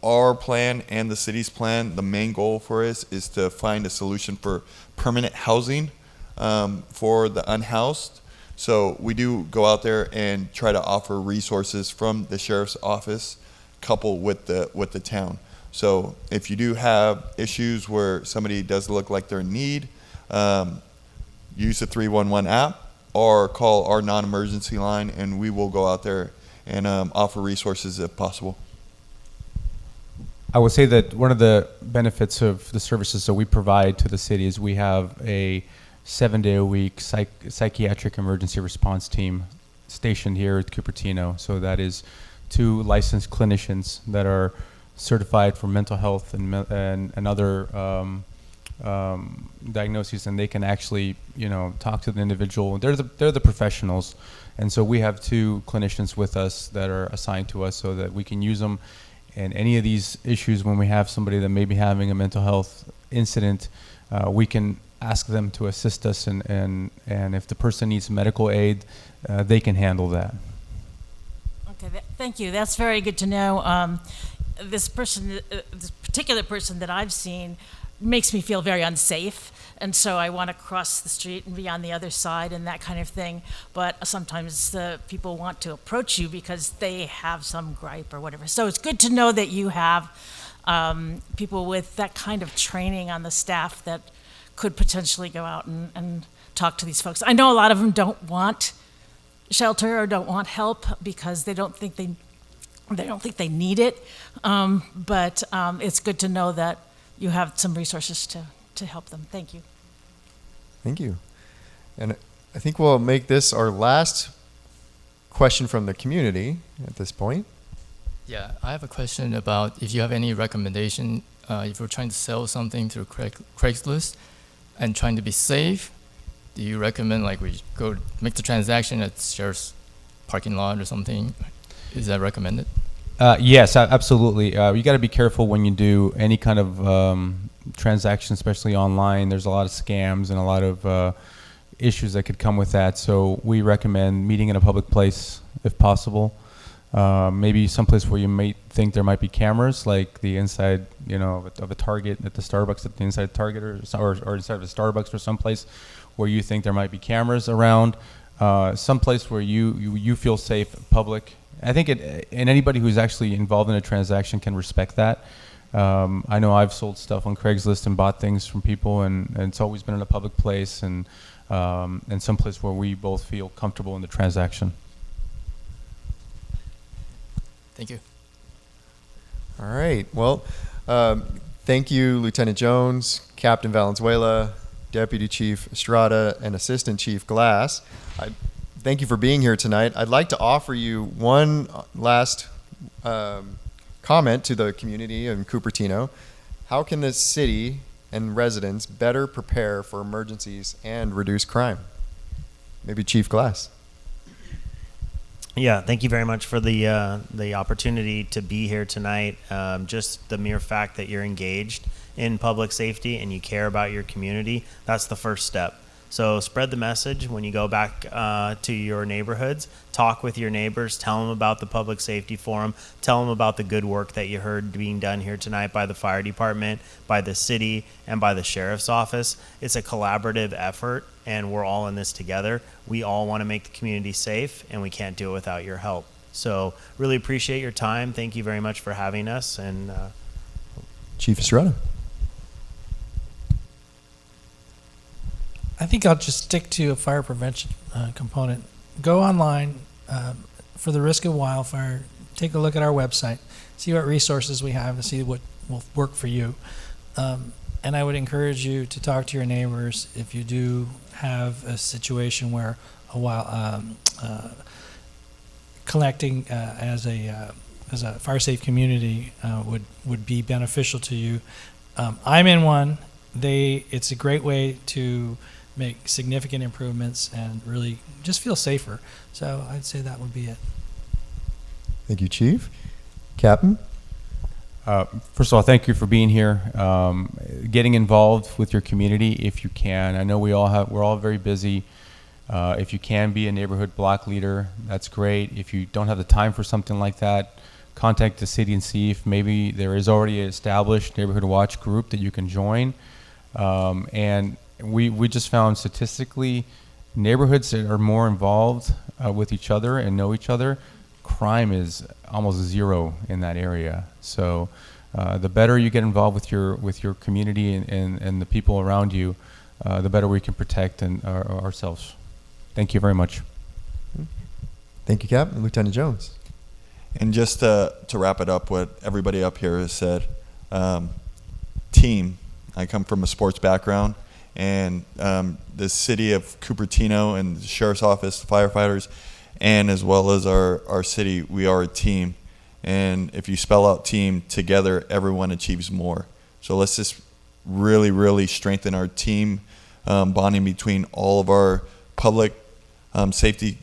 our plan and the city's plan, the main goal for us is to find a solution for permanent housing for the unhoused. So we do go out there and try to offer resources from the sheriff's office coupled with the town. So if you do have issues where somebody does look like they're in need, use the 311 app or call our non-emergency line, and we will go out there and offer resources if possible. I would say that one of the benefits of the services that we provide to the city is we have a 7-day-a-week psychiatric emergency response team stationed here at Cupertino. So that is 2 licensed clinicians that are certified for mental health and other diagnoses, and they can actually, talk to the individual. They're the professionals, and so we have 2 clinicians with us that are assigned to us so that we can use them in any of these issues. When we have somebody that may be having a mental health incident, we can ask them to assist us, and if the person needs medical aid, they can handle that. Okay, thank you. That's very good to know. This particular person that I've seen makes me feel very unsafe, and so I want to cross the street and be on the other side and that kind of thing. But sometimes people want to approach you because they have some gripe or whatever. So it's good to know that you have people with that kind of training on the staff that could potentially go out and talk to these folks. I know a lot of them don't want shelter or don't want help because they don't think they need it. But it's good to know that you have some resources to help them. Thank you. Thank you. And I think we'll make this our last question from the community at this point. Yeah, I have a question about if you have any recommendation if you're trying to sell something through Craigslist and trying to be safe. Do you recommend we go make the transaction at sheriff's parking lot or something? Is that recommended? Yes, absolutely. You got to be careful when you do any kind of transactions, especially online. There's a lot of scams and a lot of issues that could come with that. So we recommend meeting in a public place if possible. Maybe someplace where you may think there might be cameras, like the inside, of a Target at the Starbucks, at the inside Target, or inside of a Starbucks, or someplace where you think there might be cameras around. Someplace where you feel safe, public. I think and anybody who's actually involved in a transaction can respect that. I know I've sold stuff on Craigslist and bought things from people, and it's always been in a public place and someplace where we both feel comfortable in the transaction. Thank you. All right. Well, thank you, Lieutenant Jones, Captain Valenzuela, Deputy Chief Estrada, and Assistant Chief Glass. Thank you for being here tonight. I'd like to offer you one last comment to the community in Cupertino. How can the city and residents better prepare for emergencies and reduce crime? Maybe Chief Glass. Yeah, thank you very much for the opportunity to be here tonight. Just the mere fact that you're engaged in public safety and you care about your community, that's the first step. So spread the message when you go back to your neighborhoods. Talk with your neighbors. Tell them about the Public Safety Forum. Tell them about the good work that you heard being done here tonight by the fire department, by the city, and by the sheriff's office. It's a collaborative effort, and we're all in this together. We all want to make the community safe, and we can't do it without your help. So really appreciate your time. Thank you very much for having us. And Chief Estrada. I think I'll just stick to a fire prevention component. Go online for the risk of wildfire. Take a look at our website. See what resources we have and see what will work for you. And I would encourage you to talk to your neighbors if you do have a situation where collecting as a fire safe community would be beneficial to you. I'm in one. It's a great way to make significant improvements and really just feel safer. So I'd say that would be it. Thank you, Chief. Captain? First of all, thank you for being here. Getting involved with your community if you can. I know we're all very busy. If you can be a neighborhood block leader, that's great. If you don't have the time for something like that, contact the city and see if maybe there is already an established neighborhood watch group that you can join. And we just found statistically, neighborhoods that are more involved with each other and know each other, crime is almost zero in that area. So the better you get involved with your community and the people around you, the better we can protect ourselves. Thank you very much. Thank you, Captain. Lieutenant Jones. And just to wrap it up, what everybody up here has said, team. I come from a sports background, and the city of Cupertino and the sheriff's office, the firefighters, and as well as our city, we are a team. And if you spell out team, together everyone achieves more. So let's just really, really strengthen our team bonding between all of our public safety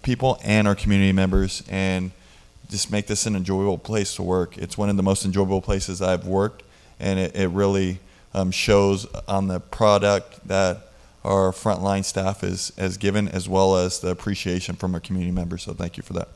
people and our community members, and just make this an enjoyable place to work. It's one of the most enjoyable places I've worked, and it really shows on the product that our frontline staff has given, as well as the appreciation from our community members. So thank you for that.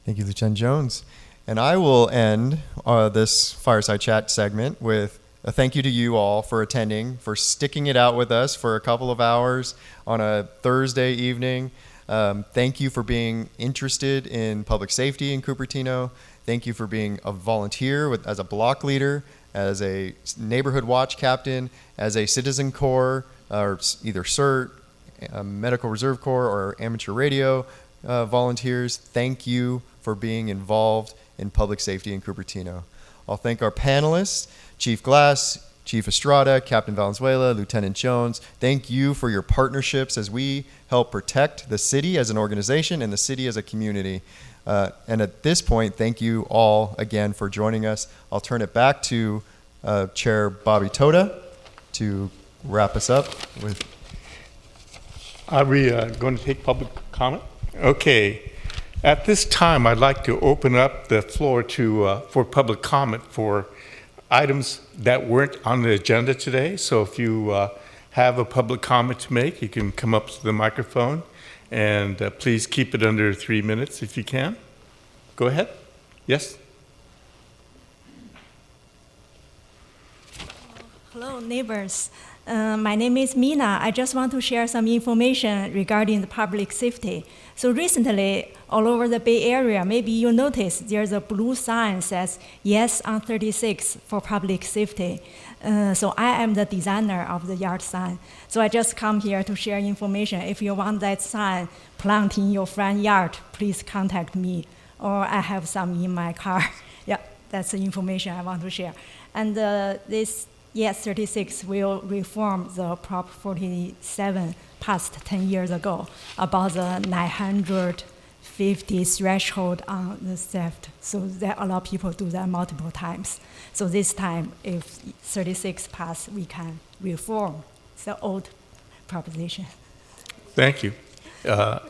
Thank you, Lieutenant Jones. And I will end this fireside chat segment with a thank you to you all for attending, for sticking it out with us for a couple of hours on a Thursday evening. Thank you for being interested in public safety in Cupertino. Thank you for being a volunteer as a block leader, as a neighborhood watch captain, as a citizen corps, or either CERT, Medical Reserve Corps, or amateur radio volunteers. Thank you for being involved in public safety in Cupertino. I'll thank our panelists, Chief Glass, Chief Estrada, Captain Valenzuela, Lieutenant Jones. Thank you for your partnerships as we help protect the city as an organization and the city as a community. And at this point, thank you all again for joining us. I'll turn it back to Chair Bobby Toda to wrap us up with. Are we going to take public comment? Okay. At this time, I'd like to open up the floor for public comment for items that weren't on the agenda today. So if you have a public comment to make, you can come up to the microphone, and please keep it under 3 minutes if you can. Go ahead. Yes? Hello, neighbors. My name is Mina. I just want to share some information regarding the public safety. So recently, all over the Bay Area, maybe you noticed there's a blue sign that says yes on 36 for public safety. So I am the designer of the yard sign. So I just come here to share information. If you want that sign planted in your front yard, please contact me, or I have some in my car. Yeah, that's the information I want to share. And this Yes 36 will reform the Prop 47 passed 10 years ago about the 950 threshold on the theft. So that a lot of people do that multiple times. So this time, if 36 pass, we can reform the old proposition. Thank you.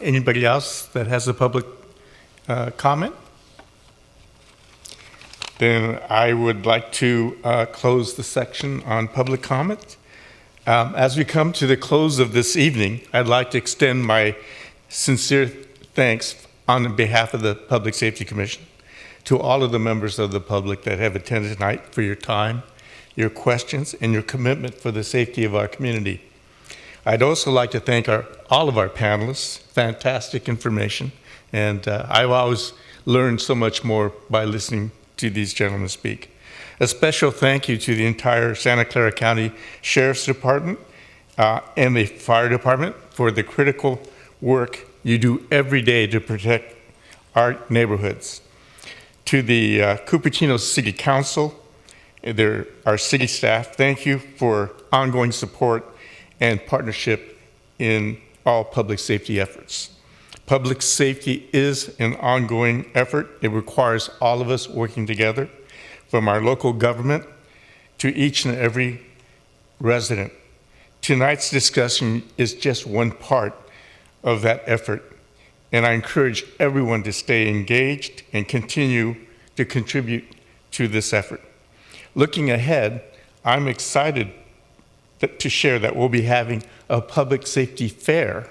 Anybody else that has a public comment? Then I would like to close the section on public comment. As we come to the close of this evening, I'd like to extend my sincere thanks on behalf of the Public Safety Commission to all of the members of the public that have attended tonight for your time, your questions, and your commitment for the safety of our community. I'd also like to thank all of our panelists. Fantastic information, and I've always learned so much more by listening to these gentlemen speak. A special thank you to the entire Santa Clara County Sheriff's Department and the Fire Department for the critical work you do every day to protect our neighborhoods. To the Cupertino City Council, our city staff, thank you for ongoing support and partnership in all public safety efforts. Public safety is an ongoing effort. It requires all of us working together, from our local government to each and every resident. Tonight's discussion is just one part of that effort, and I encourage everyone to stay engaged and continue to contribute to this effort. Looking ahead, I'm excited to share that we'll be having a public safety fair.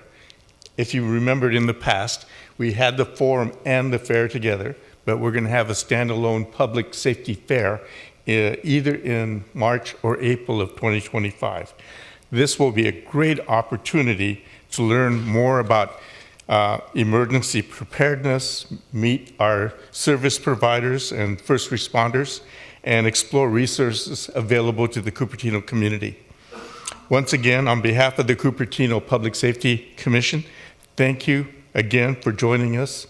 If you remembered in the past, we had the forum and the fair together, but we're going to have a standalone public safety fair either in March or April of 2025. This will be a great opportunity to learn more about emergency preparedness, meet our service providers and first responders, and explore resources available to the Cupertino community. Once again, on behalf of the Cupertino Public Safety Commission, thank you again for joining us.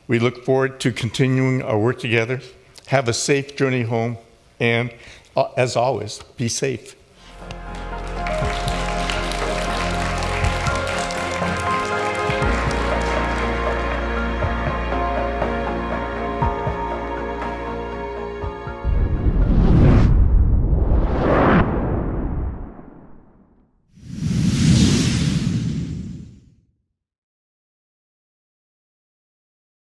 We look forward to continuing our work together. Have a safe journey home, and as always, be safe.